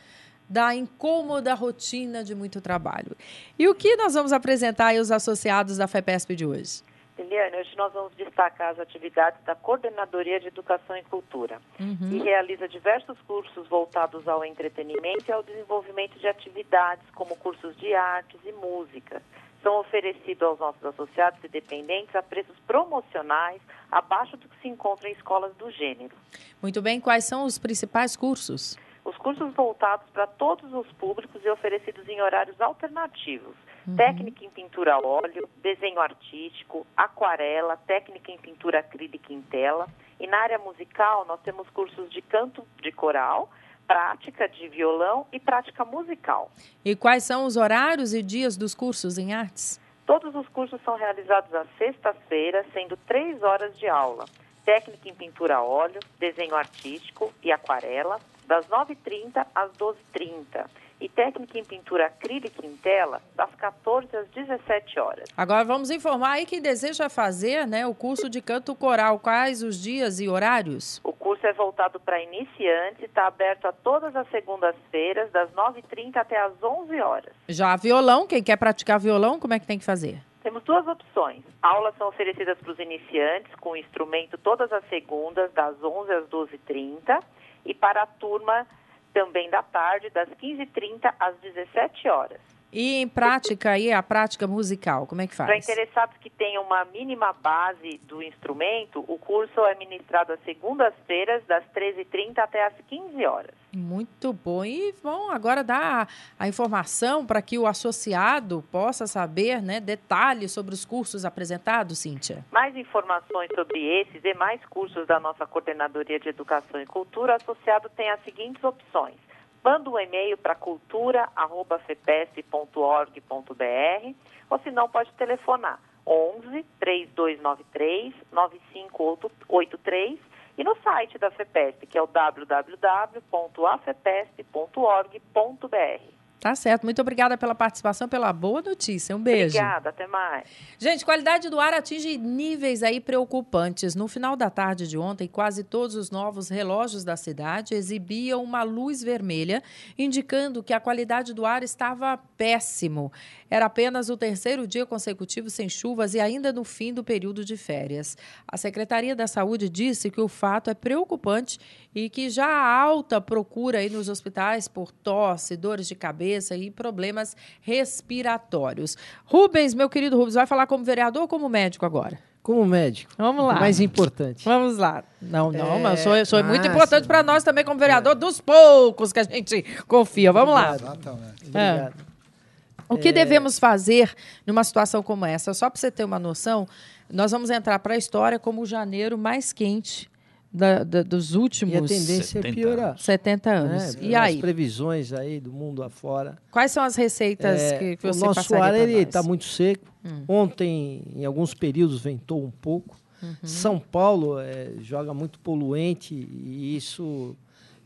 da incômoda rotina de muito trabalho. E o que nós vamos apresentar aí aos associados da FEPESP de hoje? Liliane, hoje nós vamos destacar as atividades da Coordenadoria de Educação e Cultura, que realiza diversos cursos voltados ao entretenimento e ao desenvolvimento de atividades, como cursos de artes e música, são oferecidos aos nossos associados e dependentes a preços promocionais abaixo do que se encontra em escolas do gênero. Muito bem, quais são os principais cursos? Os cursos voltados para todos os públicos e oferecidos em horários alternativos. Técnica em pintura a óleo, desenho artístico, aquarela, técnica em pintura acrílica em tela. E na área musical, nós temos cursos de canto de coral, prática de violão e prática musical. E quais são os horários e dias dos cursos em artes? Todos os cursos são realizados às sextas-feiras, sendo 3 horas de aula. Técnica em pintura a óleo, desenho artístico e aquarela, das 9h30 às 12h30. E técnica em pintura acrílica em tela, das 14 às 17 horas. Agora vamos informar aí quem deseja fazer, né, o curso de canto coral. Quais os dias e horários? O curso é voltado para iniciantes e está aberto a todas as segundas-feiras, das 9h30 até às 11 horas. Já violão, quem quer praticar violão, como é que tem que fazer? Temos 2 opções. Aulas são oferecidas para os iniciantes, com o instrumento todas as segundas, das 11 às 12h30. E para a turma também da tarde, das 15h30 às 17 horas. E em prática, aí a prática musical, como é que faz? Para interessados que tenham uma mínima base do instrumento, o curso é ministrado às segundas-feiras, das 13h30 até às 15 horas. Muito bom. E vão agora dar a informação para que o associado possa saber, né, detalhes sobre os cursos apresentados, Cíntia. Mais informações sobre esses e mais cursos da nossa Coordenadoria de Educação e Cultura, o associado tem as seguintes opções. Manda um e-mail para cultura@fepesp.org.br ou se não pode telefonar 11 3293 9583 e no site da FEPESP, que é o www.afepesp.org.br. Tá certo. Muito obrigada pela participação, pela boa notícia. Um beijo. Obrigada, até mais. Gente, qualidade do ar atinge níveis aí preocupantes. No final da tarde de ontem, quase todos os novos relógios da cidade exibiam uma luz vermelha, indicando que a qualidade do ar estava péssimo. Era apenas o 3º dia consecutivo sem chuvas e ainda no fim do período de férias. A Secretaria da Saúde disse que o fato é preocupante e que já há alta procura aí nos hospitais por tosse, dores de cabeça e problemas respiratórios. Rubens, meu querido Rubens, vai falar como vereador ou como médico agora? Como médico. Vamos lá. O mais importante. Vamos lá. Não, mas sou muito importante para nós também como vereador, dos poucos que a gente confia. Vamos lá. Exatamente. Obrigado. O que devemos fazer numa situação como essa? Só para você ter uma noção, nós vamos entrar para a história como o janeiro mais quente dos últimos... E a tendência é piorar. 70 anos. E aí? As previsões aí do mundo afora. Quais são as receitas que você passaria para nós? O nosso ar está muito seco. Ontem, em alguns períodos, ventou um pouco. São Paulo joga muito poluente e isso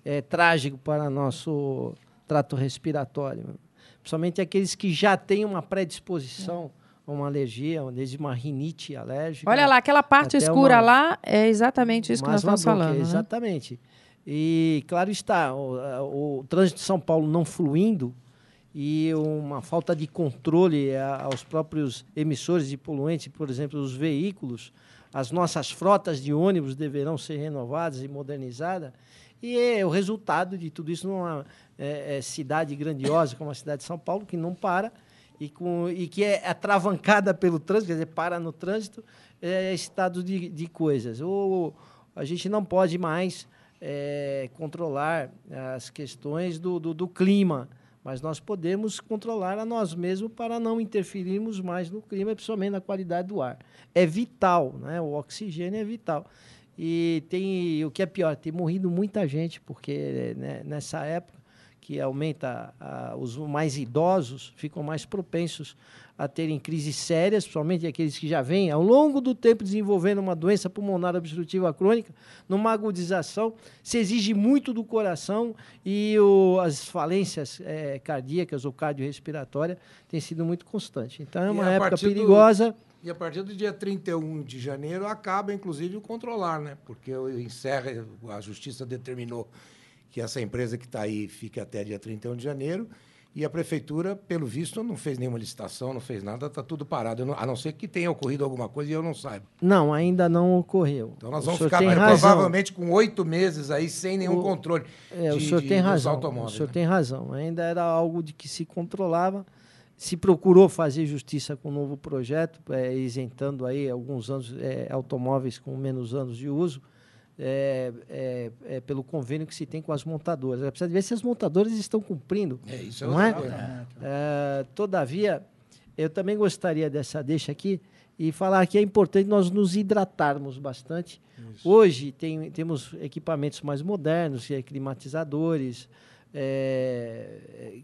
é trágico para nosso trato respiratório. Principalmente aqueles que já têm uma predisposição a uma alergia, desde uma rinite alérgica. Olha lá, aquela parte escura lá é exatamente isso que nós estamos falando. Né? Exatamente. E, claro está, o trânsito de São Paulo não fluindo e uma falta de controle aos próprios emissores de poluentes, por exemplo, os veículos, as nossas frotas de ônibus deverão ser renovadas e modernizadas. E o resultado de tudo isso numa cidade grandiosa como a cidade de São Paulo, que não para e que é atravancada pelo trânsito, quer dizer, para no trânsito, estado de coisas. A gente não pode mais controlar as questões do clima, mas nós podemos controlar a nós mesmos para não interferirmos mais no clima, principalmente na qualidade do ar. É vital, né? O oxigênio é vital. E tem o que é pior, tem morrido muita gente, porque nessa época que aumenta, os mais idosos ficam mais propensos a terem crises sérias, principalmente aqueles que já vêm ao longo do tempo desenvolvendo uma doença pulmonar obstrutiva crônica, numa agudização, se exige muito do coração e as falências cardíacas ou cardiorrespiratórias têm sido muito constantes. Então é uma época perigosa. E a partir do dia 31 de janeiro acaba, inclusive, o controlar, né? Porque a Justiça determinou que essa empresa que está aí fique até dia 31 de janeiro e a Prefeitura, pelo visto, não fez nenhuma licitação, não fez nada, está tudo parado. A não ser que tenha ocorrido alguma coisa e eu não saiba. Não, ainda não ocorreu. Então nós vamos ficar provavelmente com 8 meses aí sem nenhum controle o senhor tem razão. Automóveis. O senhor tem razão. Ainda era algo de que se controlava. se procurou fazer justiça com um novo projeto, isentando aí alguns anos automóveis com menos anos de uso, pelo convênio que se tem com as montadoras. Precisa ver se as montadoras estão cumprindo. Isso não é? Todavia, eu também gostaria dessa deixa aqui e falar que é importante nós nos hidratarmos bastante. Isso. Hoje temos equipamentos mais modernos, climatizadores,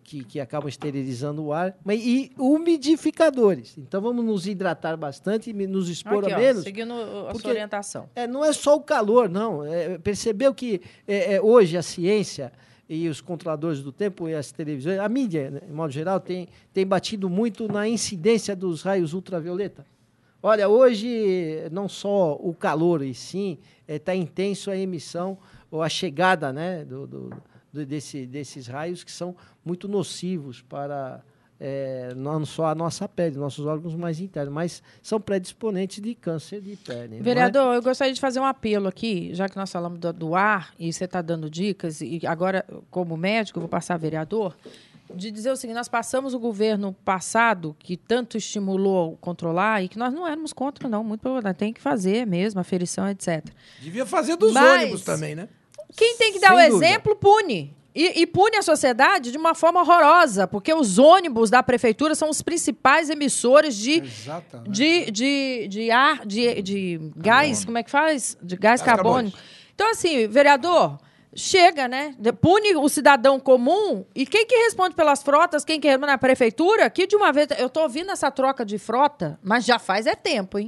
que acabam esterilizando o ar, e umidificadores. Então vamos nos hidratar bastante e nos expor a menos. Seguindo a sua orientação. Não é só o calor, não. Percebeu que hoje a ciência e os controladores do tempo e as televisões, a mídia, né, em modo geral, tem batido muito na incidência dos raios ultravioleta. Olha, hoje não só o calor, e sim está intenso a emissão ou a chegada, né, desses raios que são muito nocivos para não só a nossa pele, nossos órgãos mais internos, mas são predisponentes de câncer de pele. Vereador, eu gostaria de fazer um apelo aqui, já que nós falamos do ar e você está dando dicas, e agora, como médico, eu vou passar a vereador, de dizer o seguinte: nós passamos o governo passado, que tanto estimulou controlar, e que nós não éramos contra, não, muito pelo contrário, tem que fazer mesmo, aferição, etc. Devia fazer dos ônibus também, né? Quem tem que dar o exemplo, pune. E pune a sociedade de uma forma horrorosa, porque os ônibus da prefeitura são os principais emissores de ar, de gás, como é que faz? De gás carbônico. Então, assim, vereador, chega, né? Pune o cidadão comum, e quem que responde pelas frotas, quem que responde na prefeitura, que de uma vez, eu estou ouvindo essa troca de frota, mas já faz tempo, hein?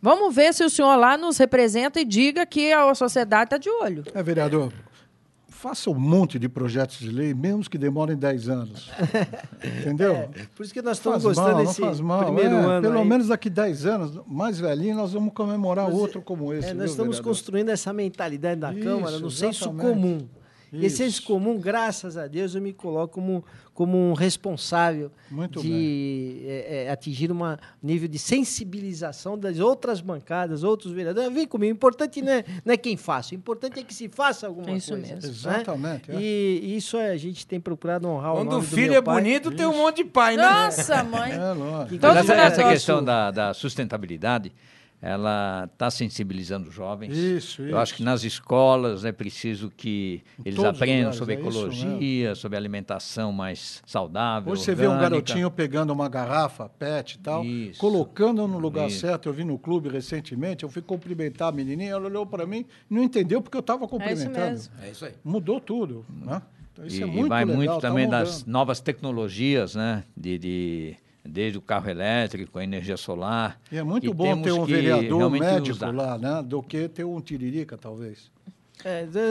Vamos ver se o senhor lá nos representa e diga que a sociedade está de olho. Vereador, faça um monte de projetos de lei, mesmo que demorem 10 anos. Entendeu? Por isso que nós estamos gostando desse primeiro ano. Pelo menos daqui 10 anos, mais velhinho, nós vamos comemorar outro como esse. Nós estamos construindo essa mentalidade da Câmara no senso comum. E esse senso comum, graças a Deus, eu me coloco como um responsável de atingir um nível de sensibilização das outras bancadas, outros vereadores. Vem comigo, o importante não é quem faça, o importante é que se faça alguma coisa. Isso mesmo. Exatamente. E isso a gente tem procurado honrar o nome do meu pai. Quando o filho é bonito, tem um monte de pai, né? Nossa, mãe! Lógico. Essa questão da sustentabilidade, ela está sensibilizando os jovens. Isso. Eu acho que nas escolas é preciso que eles aprendam sobre isso, ecologia, sobre alimentação mais saudável, Hoje você vê um garotinho pegando uma garrafa PET e tal, colocando no lugar certo. Eu vi no clube recentemente, eu fui cumprimentar a menininha, ela olhou para mim e não entendeu porque eu estava cumprimentando. É isso aí. Mudou tudo, né? Então, isso é muito e vai legal, muito também das novas tecnologias, né? Desde o carro elétrico, a energia solar. E é muito bom ter um vereador médico lá, né? Do que ter um tiririca, talvez.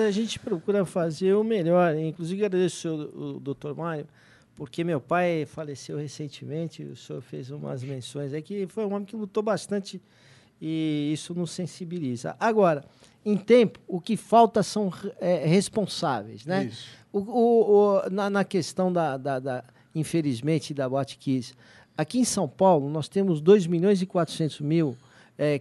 A gente procura fazer o melhor. Inclusive, agradeço o doutor Mário, porque meu pai faleceu recentemente, o senhor fez umas menções aqui, foi um homem que lutou bastante e isso nos sensibiliza. Agora, em tempo, o que falta são responsáveis, né? Isso. Na questão infelizmente, da Botkiss, aqui em São Paulo, nós temos 2.400.000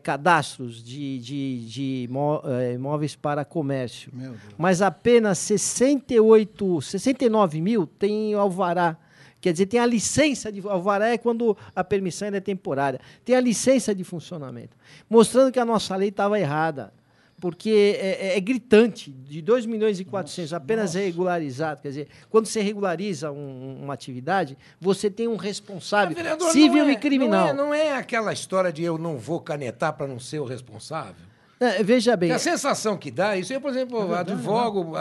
cadastros de imóveis para comércio. Mas apenas 69 mil têm alvará. Quer dizer, tem a licença de... Alvará é quando a permissão ainda é temporária. Tem a licença de funcionamento. Mostrando que a nossa lei estava errada. Porque é gritante, de 2.400.000 apenas regularizado. Quer dizer, quando você regulariza uma atividade, você tem um responsável civil e criminal. Não é aquela história de eu não vou canetar para não ser o responsável? Veja bem. A sensação que dá, isso eu, por exemplo, advogo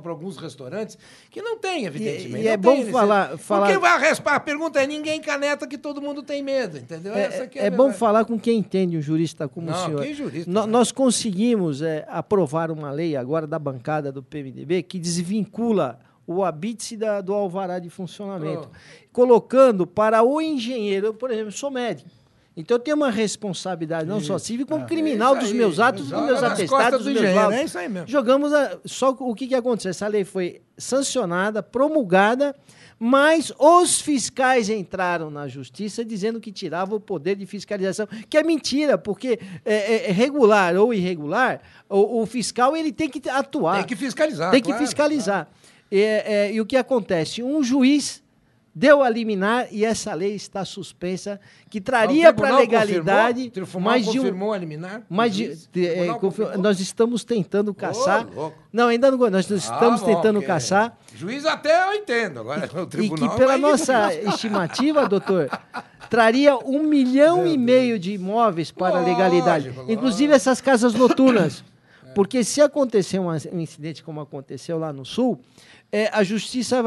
para alguns restaurantes que não tem, evidentemente. E é bom falar... Porque a pergunta é: ninguém caneta que todo mundo tem medo, entendeu? É bom falar com quem entende, um jurista como o senhor. Quem jurista? Nós conseguimos aprovar uma lei agora da bancada do PMDB que desvincula o habite do alvará de funcionamento, colocando para o engenheiro, por exemplo, eu sou médico. Então, eu tenho uma responsabilidade, não só civil, como criminal dos meus atos, dos meus atestados, dos meus laudos. É isso aí mesmo. Jogamos só o que aconteceu. Essa lei foi sancionada, promulgada, mas os fiscais entraram na justiça dizendo que tirava o poder de fiscalização, que é mentira, porque regular ou irregular, o fiscal ele tem que atuar. Tem que fiscalizar. Tem que fiscalizar. E o que acontece? Um juiz deu a liminar e essa lei está suspensa, que traria para a legalidade... O tribunal confirmou a liminar? Nós estamos tentando caçar... louco. Não, ainda não. Nós estamos tentando caçar... Juiz até eu entendo, agora o tribunal... E que pela nossa estimativa, doutor, traria 1,5 milhão de imóveis para a legalidade. Inclusive essas casas noturnas. Porque se acontecer um incidente como aconteceu lá no Sul, a justiça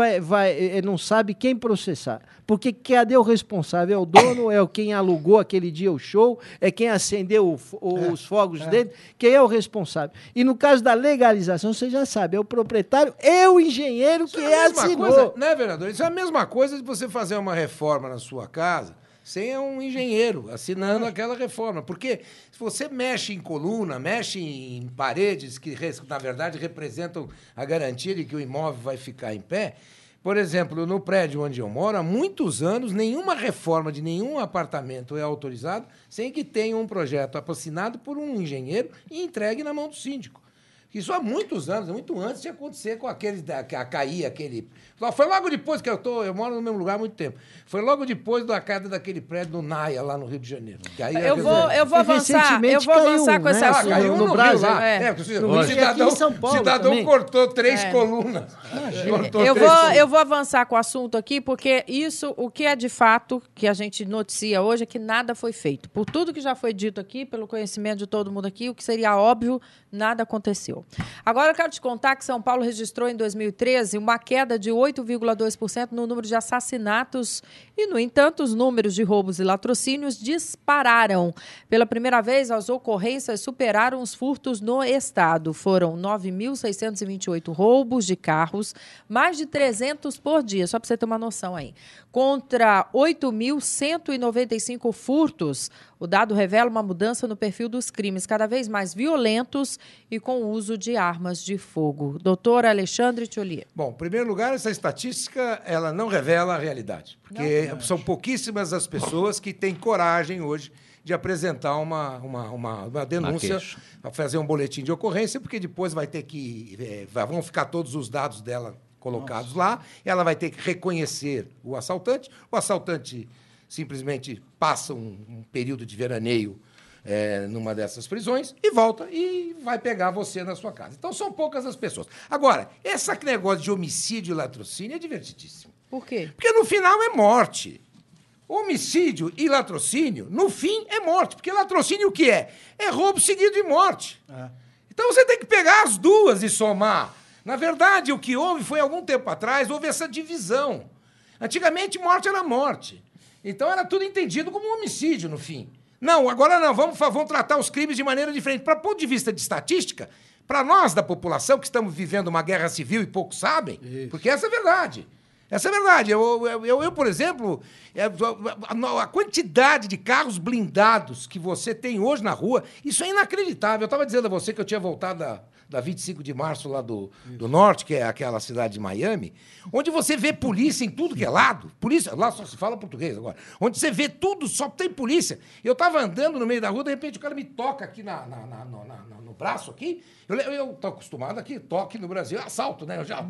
não sabe quem processar. Porque cadê o responsável? É o dono? É quem alugou aquele dia o show? É quem acendeu os fogos dentro? Quem é o responsável? E no caso da legalização, você já sabe, é o proprietário e o engenheiro que assinou. Coisa, né, vereador? Isso é a mesma coisa de você fazer uma reforma na sua casa sem um engenheiro assinando aquela reforma. Porque se você mexe em coluna, mexe em paredes que, na verdade, representam a garantia de que o imóvel vai ficar em pé... Por exemplo, no prédio onde eu moro, há muitos anos, nenhuma reforma de nenhum apartamento é autorizada sem que tenha um projeto assinado por um engenheiro e entregue na mão do síndico. Isso há muitos anos, muito antes de acontecer com aquele, cair aquele... Foi logo depois que eu moro no mesmo lugar há muito tempo. Foi logo depois da queda daquele prédio do Naia, lá no Rio de Janeiro. Eu vou avançar com esse assunto. Caiu no Brasil. O cidadão cortou 3 colunas. Eu vou avançar com o assunto aqui, porque isso, o que é de fato, que a gente noticia hoje, é que nada foi feito. Por tudo que já foi dito aqui, pelo conhecimento de todo mundo aqui, o que seria óbvio, nada aconteceu. Agora eu quero te contar que São Paulo registrou em 2013 uma queda de 8,2% no número de assassinatos e, no entanto, os números de roubos e latrocínios dispararam. Pela primeira vez, as ocorrências superaram os furtos no estado. Foram 9.628 roubos de carros, mais de 300 por dia, só para você ter uma noção aí. Contra 8.195 furtos, o dado revela uma mudança no perfil dos crimes, cada vez mais violentos e com o uso de armas de fogo. Doutor Alexandre Tcholier. Bom, em primeiro lugar, essa estatística ela não revela a realidade, porque são pouquíssimas as pessoas que têm coragem hoje de apresentar uma denúncia, fazer um boletim de ocorrência, porque depois vai ter que... vão ficar todos os dados dela colocados lá, ela vai ter que reconhecer o assaltante simplesmente passa um período de veraneio numa dessas prisões e volta e vai pegar você na sua casa. Então, são poucas as pessoas. Agora, esse negócio de homicídio e latrocínio é divertidíssimo. Por quê? Porque, no final, é morte. Homicídio e latrocínio, no fim, é morte. Porque latrocínio o que é? É roubo seguido de morte. Então, você tem que pegar as duas e somar. Na verdade, o que houve foi, algum tempo atrás, houve essa divisão. Antigamente, morte era morte. Então, era tudo entendido como um homicídio, no fim. Não, agora não. Vamos tratar os crimes de maneira diferente. Para ponto de vista de estatística, para nós, da população, que estamos vivendo uma guerra civil e poucos sabem, porque essa é a verdade. Essa é a verdade. Eu, por exemplo, a quantidade de carros blindados que você tem hoje na rua, isso é inacreditável. Eu estava dizendo a você que eu tinha voltado da 25 de março lá do norte, que é aquela cidade de Miami, onde você vê polícia em tudo que é lado. Polícia, lá só se fala português agora. Onde você vê tudo, só tem polícia. Eu estava andando no meio da rua, de repente o cara me toca aqui no braço aqui. Eu estou acostumado aqui, toque no Brasil, assalto, né? Eu já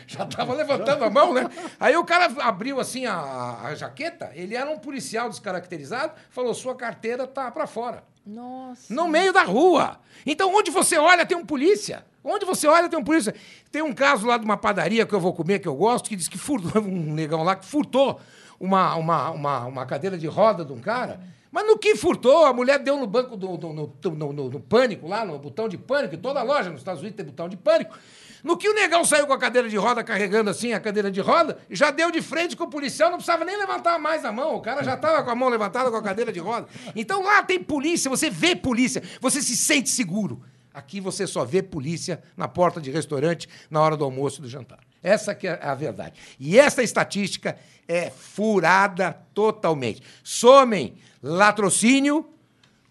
estava levantando a mão, né? Aí o cara abriu assim a jaqueta, ele era um policial descaracterizado, falou, sua carteira tá para fora. Nossa. No meio da rua. Então, onde você olha, tem um polícia. Onde você olha, tem um polícia. Tem um caso lá de uma padaria que eu vou comer, que eu gosto, que diz que furtou, um negão lá que furtou uma cadeira de roda de um cara. Mas no que furtou, a mulher deu no banco no pânico, lá no botão de pânico, e toda loja nos Estados Unidos tem botão de pânico. No que o negão saiu com a cadeira de roda, carregando assim a cadeira de roda, já deu de frente com o policial, não precisava nem levantar mais a mão. O cara já estava com a mão levantada com a cadeira de roda. Então lá tem polícia, você vê polícia, você se sente seguro. Aqui você só vê polícia na porta de restaurante na hora do almoço e do jantar. Essa que é a verdade. E essa estatística é furada totalmente. Somem latrocínio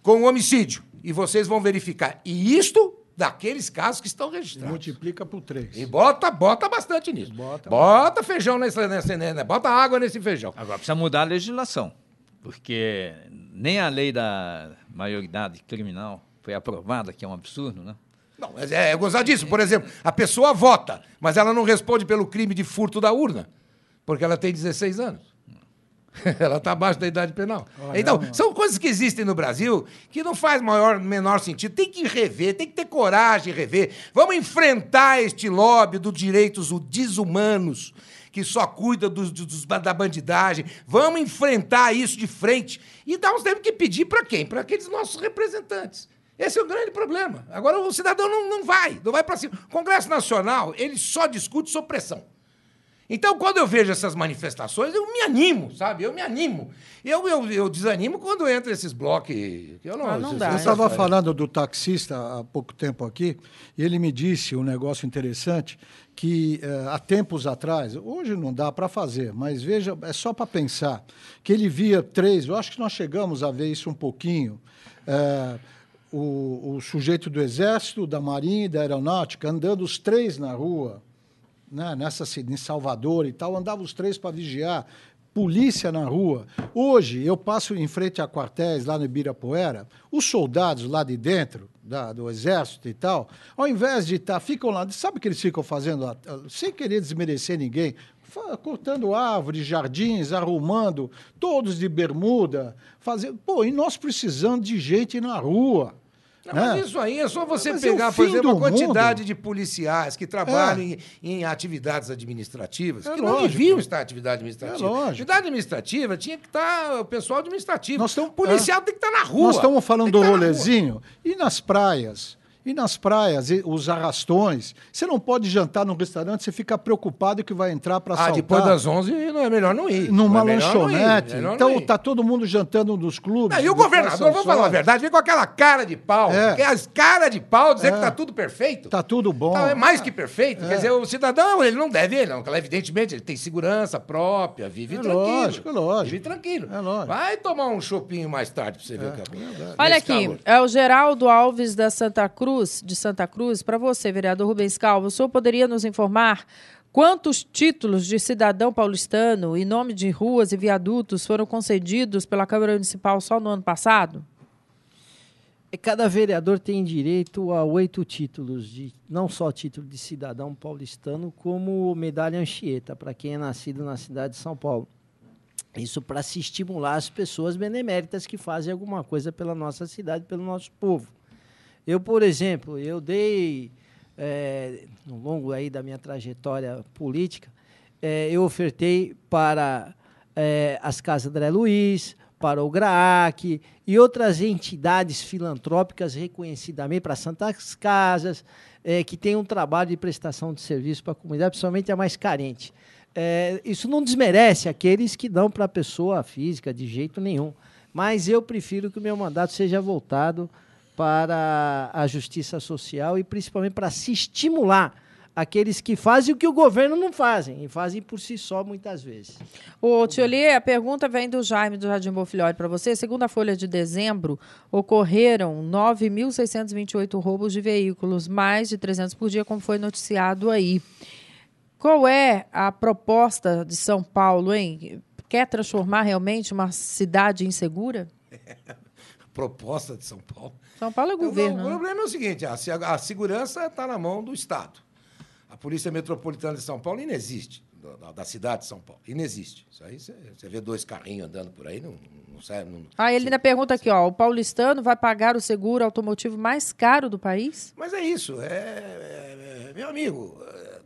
com homicídio. E vocês vão verificar. E isto daqueles casos que estão registrados. Multiplica por 3. E bota bastante nisso. Bota feijão bota água nesse feijão. Agora precisa mudar a legislação, porque nem a lei da maioridade criminal foi aprovada, que é um absurdo, né? Não, é gozadíssimo. Por exemplo, a pessoa vota, mas ela não responde pelo crime de furto da urna. Porque ela tem 16 anos. Ela está abaixo da idade penal. Olha, Então, são coisas que existem no Brasil que não faz menor sentido. Tem que rever, tem que ter coragem de rever. Vamos enfrentar este lobby dos direitos desumanos, que só cuida da bandidagem. Vamos enfrentar isso de frente. E nós temos que pedir para quem? Para aqueles nossos representantes. Esse é o grande problema. Agora, o cidadão não vai para cima. O Congresso Nacional, ele só discute sob pressão. Então, quando eu vejo essas manifestações, eu me animo, sabe? Eu me animo. Eu desanimo quando entra esses blocos que eu não dá. Eu estava falando do taxista há pouco tempo aqui, e ele me disse um negócio interessante, que há tempos atrás, hoje não dá para fazer, mas veja, é só para pensar, que ele via eu acho que nós chegamos a ver isso um pouquinho, o sujeito do Exército, da Marinha e da Aeronáutica, andando os três na rua, né, em Salvador e tal, andavam os três para vigiar, polícia na rua. Hoje, eu passo em frente a quartéis lá no Ibirapuera, os soldados lá de dentro, do Exército e tal, ao invés de ficam lá, sabe o que eles ficam fazendo lá? Sem querer desmerecer ninguém, cortando árvores, jardins, arrumando, todos de bermuda, e nós precisamos de gente na rua. Não, mas isso aí é só você Mas pegar, é o por fim exemplo, a do quantidade mundo. de policiais que trabalham em atividades administrativas, que não lógico. deviam estar em atividade administrativa. É lógico. Atividade administrativa tinha que estar o pessoal administrativo. Nós estamos- O policial tem que estar na rua. Nós estamos falando Tem do que estar na rua. rolezinho. E nas praias? Os arrastões. Você não pode jantar num restaurante, você fica preocupado que vai entrar para assaltar. Depois das 11 não é melhor não ir. Numa Não é melhor não ir, lanchonete. é melhor não Então ir. tá todo mundo jantando nos clubes. Não, e o depois governador, são vamos falar a só- verdade, vem com aquela cara de pau. As cara de pau dizer que tá tudo perfeito. Tá tudo bom. É mais que perfeito. Quer dizer, o cidadão, ele não deve, não. Evidentemente, ele tem segurança própria, vive tranquilo. Lógico, lógico. Vive tranquilo. É lógico. Vai tomar um chopinho mais tarde pra você ver o que é. Olha Nesse aqui, calor. é o Geraldo Alves de Santa Cruz. Para você, vereador Rubens Calvo, o senhor poderia nos informar quantos títulos de cidadão paulistano e nome de ruas e viadutos foram concedidos pela Câmara Municipal só no ano passado? Cada vereador tem direito a 8 títulos, não só título de cidadão paulistano, como medalha Anchieta, para quem é nascido na cidade de São Paulo. Isso para se estimular as pessoas beneméritas que fazem alguma coisa pela nossa cidade, pelo nosso povo. Eu, por exemplo, dei, no longo aí da minha trajetória política, eu ofertei para as Casas André Luiz, para o GRAAC e outras entidades filantrópicas reconhecidamente, para Santas Casas, que tem um trabalho de prestação de serviço para a comunidade, principalmente a mais carente. Isso não desmerece aqueles que dão para a pessoa física de jeito nenhum, mas eu prefiro que o meu mandato seja voltado para a justiça social e principalmente para se estimular aqueles que fazem o que o governo não fazem, e fazem por si só muitas vezes. Ô, Tioli, a pergunta vem do Jaime do Jardim Bonfilholi para você. Segundo a Folha de dezembro, ocorreram 9.628 roubos de veículos, mais de 300 por dia, como foi noticiado aí. Qual é a proposta de São Paulo, hein? Quer transformar realmente uma cidade insegura? Proposta de São Paulo. São Paulo é governo. O problema é o seguinte, a segurança está na mão do Estado. A Polícia Metropolitana de São Paulo inexiste, da cidade de São Paulo. Inexiste. Isso aí você vê 2 carrinhos andando por aí, não serve. Ele ainda pergunta aqui, o paulistano vai pagar o seguro automotivo mais caro do país? Mas é isso. Meu amigo,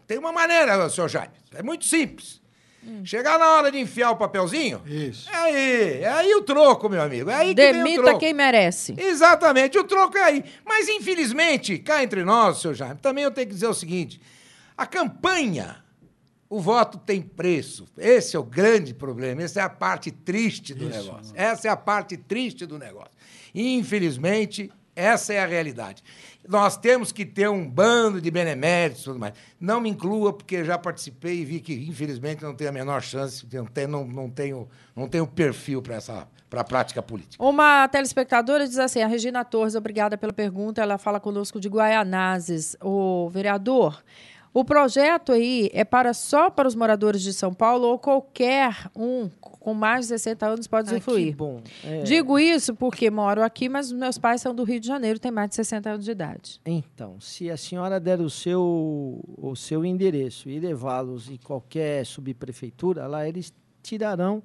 tem uma maneira, senhor Jaime. É muito simples. Chegar na hora de enfiar o papelzinho, Isso. é aí o troco, meu amigo. É aí que vem o Demita troco. quem merece. Exatamente, o troco é aí. Mas, infelizmente, cá entre nós, senhor Jaime, também eu tenho que dizer o seguinte: a campanha, o voto tem preço. Esse é o grande problema, essa é a parte triste do negócio. Essa é a parte triste do negócio. E, infelizmente, essa é a realidade. Nós temos que ter um bando de beneméritos e tudo mais. Não me inclua, porque já participei e vi que, infelizmente, não tenho a menor chance, não tenho perfil para a prática política. Uma telespectadora diz assim, a Regina Torres, obrigada pela pergunta, ela fala conosco de Guaianazes. O vereador, O projeto aí é só para os moradores de São Paulo ou qualquer um com mais de 60 anos pode usufruir? Que bom. Digo isso porque moro aqui, mas meus pais são do Rio de Janeiro, têm mais de 60 anos de idade. Então, se a senhora der o seu endereço e levá-los em qualquer subprefeitura, lá eles tirarão,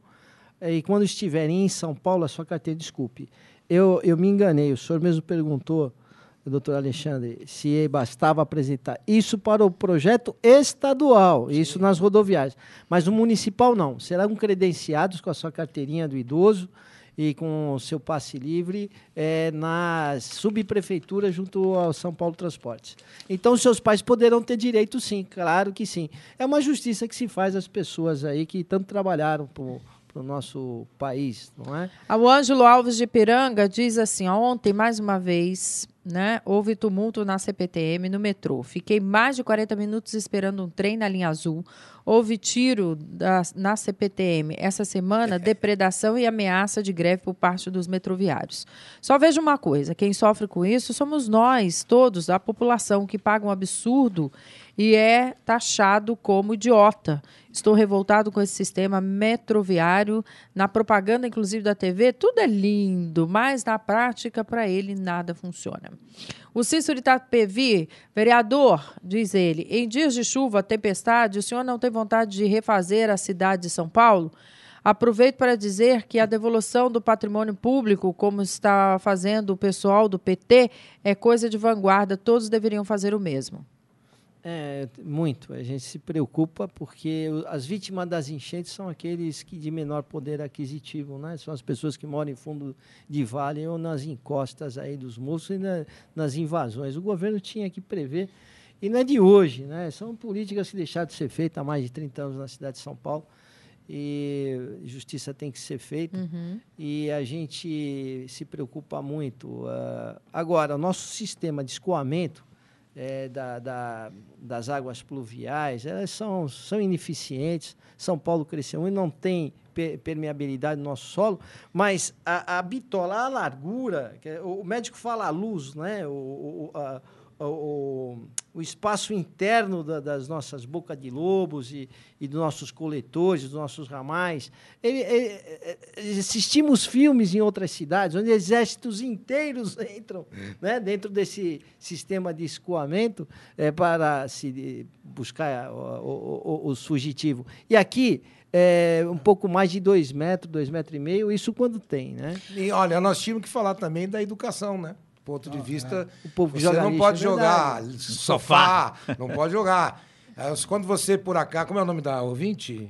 e quando estiverem em São Paulo, a sua carteira, desculpe, eu me enganei, o senhor mesmo perguntou, doutor Alexandre, se bastava apresentar isso para o projeto estadual, sim, isso nas rodoviárias. Mas o municipal não. Serão credenciados com a sua carteirinha do idoso e com o seu passe livre na subprefeitura junto ao São Paulo Transportes. Então, seus pais poderão ter direito, sim, claro que sim. É uma justiça que se faz às pessoas aí que tanto trabalharam para o nosso país, não é? O Ângelo Alves de Piranga diz assim, ontem, mais uma vez, né, houve tumulto na CPTM, no metrô. Fiquei mais de 40 minutos esperando um trem na linha azul. Houve tiro na CPTM. Essa semana, depredação e ameaça de greve por parte dos metroviários. Só vejo uma coisa, quem sofre com isso somos nós, todos, a população, que paga um absurdo e é taxado como idiota. Estou revoltado com esse sistema metroviário. Na propaganda, inclusive, da TV, tudo é lindo, mas na prática, para ele, nada funciona. O Cícero Itapevi, vereador, diz ele, em dias de chuva, tempestade, o senhor não tem vontade de refazer a cidade de São Paulo? Aproveito para dizer que a devolução do patrimônio público, como está fazendo o pessoal do PT, é coisa de vanguarda. Todos deveriam fazer o mesmo. Muito. A gente se preocupa porque as vítimas das enchentes são aqueles que de menor poder aquisitivo, né? São as pessoas que moram em fundo de vale ou nas encostas aí dos morros e nas invasões. O governo tinha que prever, e não é de hoje, né? São políticas que deixaram de ser feitas há mais de 30 anos na cidade de São Paulo, e justiça tem que ser feita, e a gente se preocupa muito. Agora, o nosso sistema de escoamento das águas pluviais, elas são ineficientes. São Paulo cresceu e não tem permeabilidade no nosso solo, mas a bitola, a largura, o médico fala a luz, né? O espaço interno das nossas bocas de lobos e dos nossos coletores, dos nossos ramais. Assistimos filmes em outras cidades, onde exércitos inteiros entram, né, dentro desse sistema de escoamento para se buscar os fugitivos. E aqui, um pouco mais de 2 metros, 2,5 metros, isso quando tem, né? E olha, nós tínhamos que falar também da educação, né? Ponto de vista, o povo que você joga não lixo, pode jogar sofá, não pode jogar. Quando você, por acaso, como é o nome da ouvinte?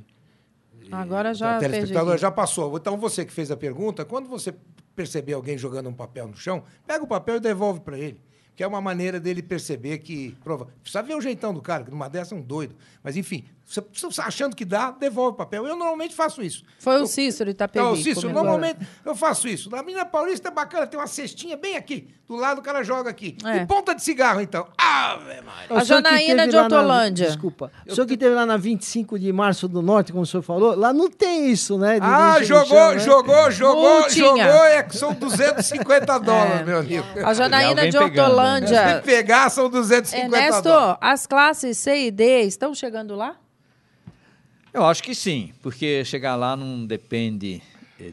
Agora já telespectador, já passou. Então, você que fez a pergunta, quando você perceber alguém jogando um papel no chão, pega o papel e devolve para ele. Que é uma maneira dele perceber que... Precisa ver o jeitão do cara, que numa dessa é um doido. Mas, enfim, você achando que dá, devolve o papel. Eu normalmente faço isso. Foi o Cícero Itapevi. Não, o Cícero, normalmente eu faço isso. Na Mina Paulista é bacana, tem uma cestinha bem aqui. Do lado o cara joga aqui. E ponta de cigarro, então. Ave Maria. A Janaína de Hortolândia. Desculpa. O senhor que esteve lá na 25 de Março do Norte, como o senhor falou, lá não tem isso, né? Jogou, são $250, meu amigo. A Janaína de Hortolândia. Se pegar, são $250. Ernesto, as classes C e D estão chegando lá? Eu acho que sim, porque chegar lá não depende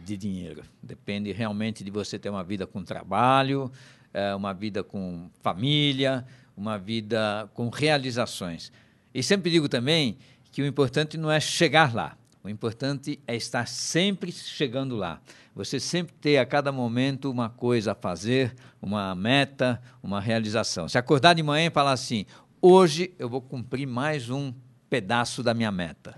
de dinheiro. Depende realmente de você ter uma vida com trabalho, uma vida com família, uma vida com realizações. E sempre digo também que o importante não é chegar lá. O importante é estar sempre chegando lá. Você sempre ter a cada momento uma coisa a fazer, uma meta, uma realização. Se acordar de manhã e falar assim, hoje eu vou cumprir mais um pedaço da minha meta.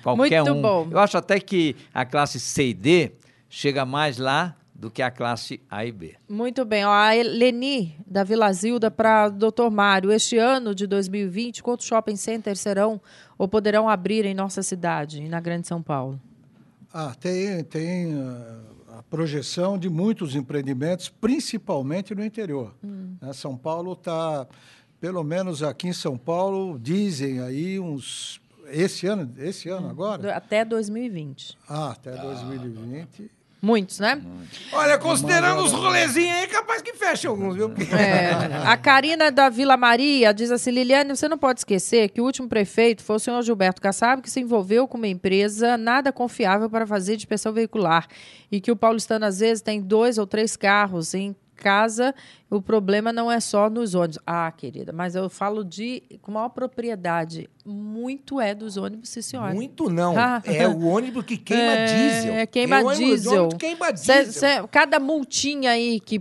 Qualquer Muito bom. Eu acho até que a classe C e D chega mais lá do que a classe A e B. Muito bem. A Leni, da Vila Zilda, para o doutor Mário. Este ano de 2020, quantos shopping centers serão ou poderão abrir em nossa cidade, na Grande São Paulo? Tem a projeção de muitos empreendimentos, principalmente no interior. São Paulo está, pelo menos aqui em São Paulo, dizem aí esse ano agora? Até 2020. Até 2020. Muitos, né? Olha, considerando os rolezinhos aí, capaz que fecha alguns, viu? A Karina da Vila Maria diz assim, Liliane, você não pode esquecer que o último prefeito foi o senhor Gilberto Kassab, que se envolveu com uma empresa nada confiável para fazer dispersão veicular e que o paulistano, às vezes, tem 2 ou 3 carros em casa, o problema não é só nos ônibus. Ah, querida, mas eu falo com maior propriedade. Muito é dos ônibus, sim, senhora. Muito não. É o ônibus que queima diesel. Queima diesel. Queima diesel. Cada multinha aí que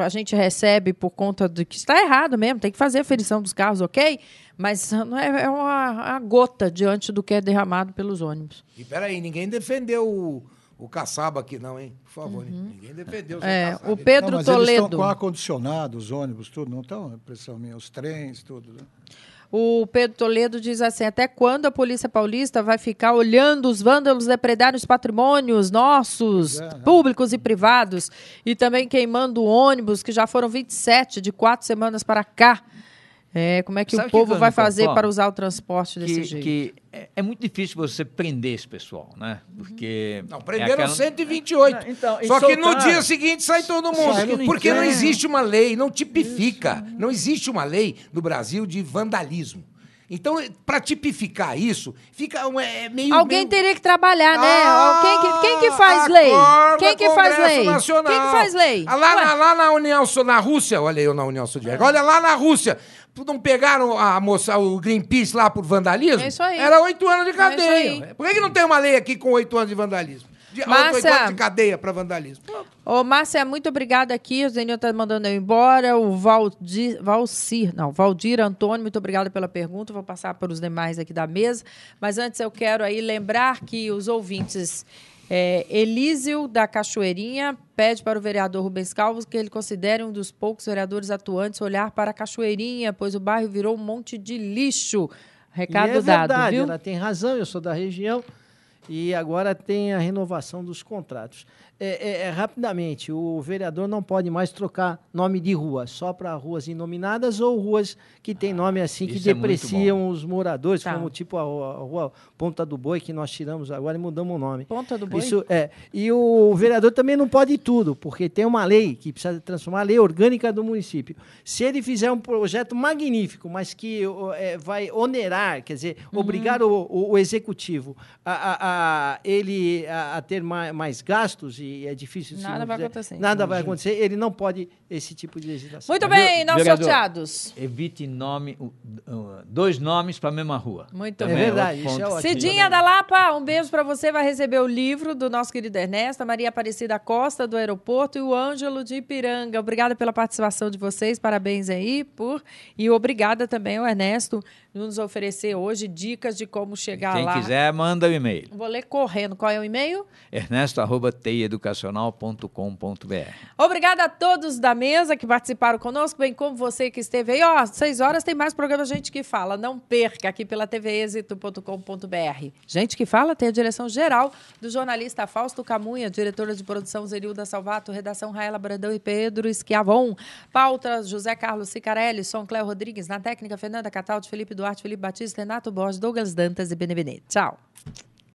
a gente recebe por conta de que está errado mesmo, tem que fazer a aferição dos carros, ok? Mas não é uma gota diante do que é derramado pelos ônibus. E peraí, ninguém defendeu o Kassab aqui não, hein? Por favor, ninguém defendeu o Kassab. O Pedro não, mas Toledo. Eles estão com ar-condicionado, os ônibus, tudo, não estão? Impressão minha, os trens, tudo, né? O Pedro Toledo diz assim, até quando a Polícia Paulista vai ficar olhando os vândalos depredarem os patrimônios nossos, públicos e privados, e também queimando ônibus, que já foram 27 de 4 semanas para cá? Como é que Sabe o povo que vai fazer para usar o transporte desse jeito? Que é muito difícil você prender esse pessoal, né? Porque... Não, prenderam 128. Não, então, só que no soltaram. dia seguinte sai todo mundo. Porque não existe uma lei, não tipifica. Não existe uma lei no Brasil de vandalismo. Então, para tipificar isso, fica meio... Alguém teria que trabalhar, né? Quem que faz lei? Quem que faz lei? Nacional. Quem que faz lei? Lá na União na Rússia, olha eu na União Soviética, olha lá na Rússia, não pegaram a moça, o Greenpeace lá por vandalismo? É isso aí. Era 8 anos de cadeia. É isso aí. Por que não tem uma lei aqui com 8 anos de vandalismo? 8 anos de cadeia para vandalismo. Ô, Márcia, muito obrigada aqui. O Zenil está mandando eu embora. O Valdir Antônio, muito obrigada pela pergunta. Vou passar para os demais aqui da mesa. Mas antes eu quero aí lembrar que os ouvintes... Elísio da Cachoeirinha pede para o vereador Rubens Calvo que ele considere um dos poucos vereadores atuantes olhar para a Cachoeirinha, pois o bairro virou um monte de lixo. Recado dado, verdade, viu? Ela tem razão, eu sou da região e agora tem a renovação dos contratos. Rapidamente, o vereador não pode mais trocar nome de rua, só para ruas inominadas ou ruas que tem nome assim que depreciam os moradores, como tipo a rua Ponta do Boi, que nós tiramos agora e mudamos o nome. Ponta do Boi? E o vereador também não pode tudo, porque tem uma lei que precisa transformar a lei orgânica do município. Se ele fizer um projeto magnífico, mas que vai onerar, quer dizer, obrigar o executivo a ter mais gastos, e é difícil... Nada vai acontecer. Nada vai acontecer, ele não pode esse tipo de legislação. Muito bem, não vereador, sorteados. Evite 2 nomes para a mesma rua. Muito Também bem. É verdade, isso é ótimo. Cidinha da Lapa, um beijo para você. Vai receber o livro do nosso querido Ernesto, a Maria Aparecida Costa, do aeroporto, e o Ângelo de Ipiranga. Obrigada pela participação de vocês, parabéns aí. E obrigada também ao Ernesto nos oferecer hoje dicas de como chegar lá. Quem quiser, manda o e-mail. Vou ler correndo. Qual é o e-mail? ernesto@teieducacional.com.br. Obrigada a todos da mesa que participaram conosco, bem como você que esteve aí. 6 horas tem mais programa Gente que Fala. Não perca aqui pela tvexito.com.br. Gente que Fala tem a direção geral do jornalista Fausto Camunha, diretora de produção Zerilda Salvato, redação Raela Brandão e Pedro Schiavon. Pauta José Carlos Cicarelli, Som Cléo Rodrigues, na técnica Fernanda Cataldi, Felipe Duarte, Felipe Batista, Renato Borges, Douglas Dantas e Benevenuto. Tchau.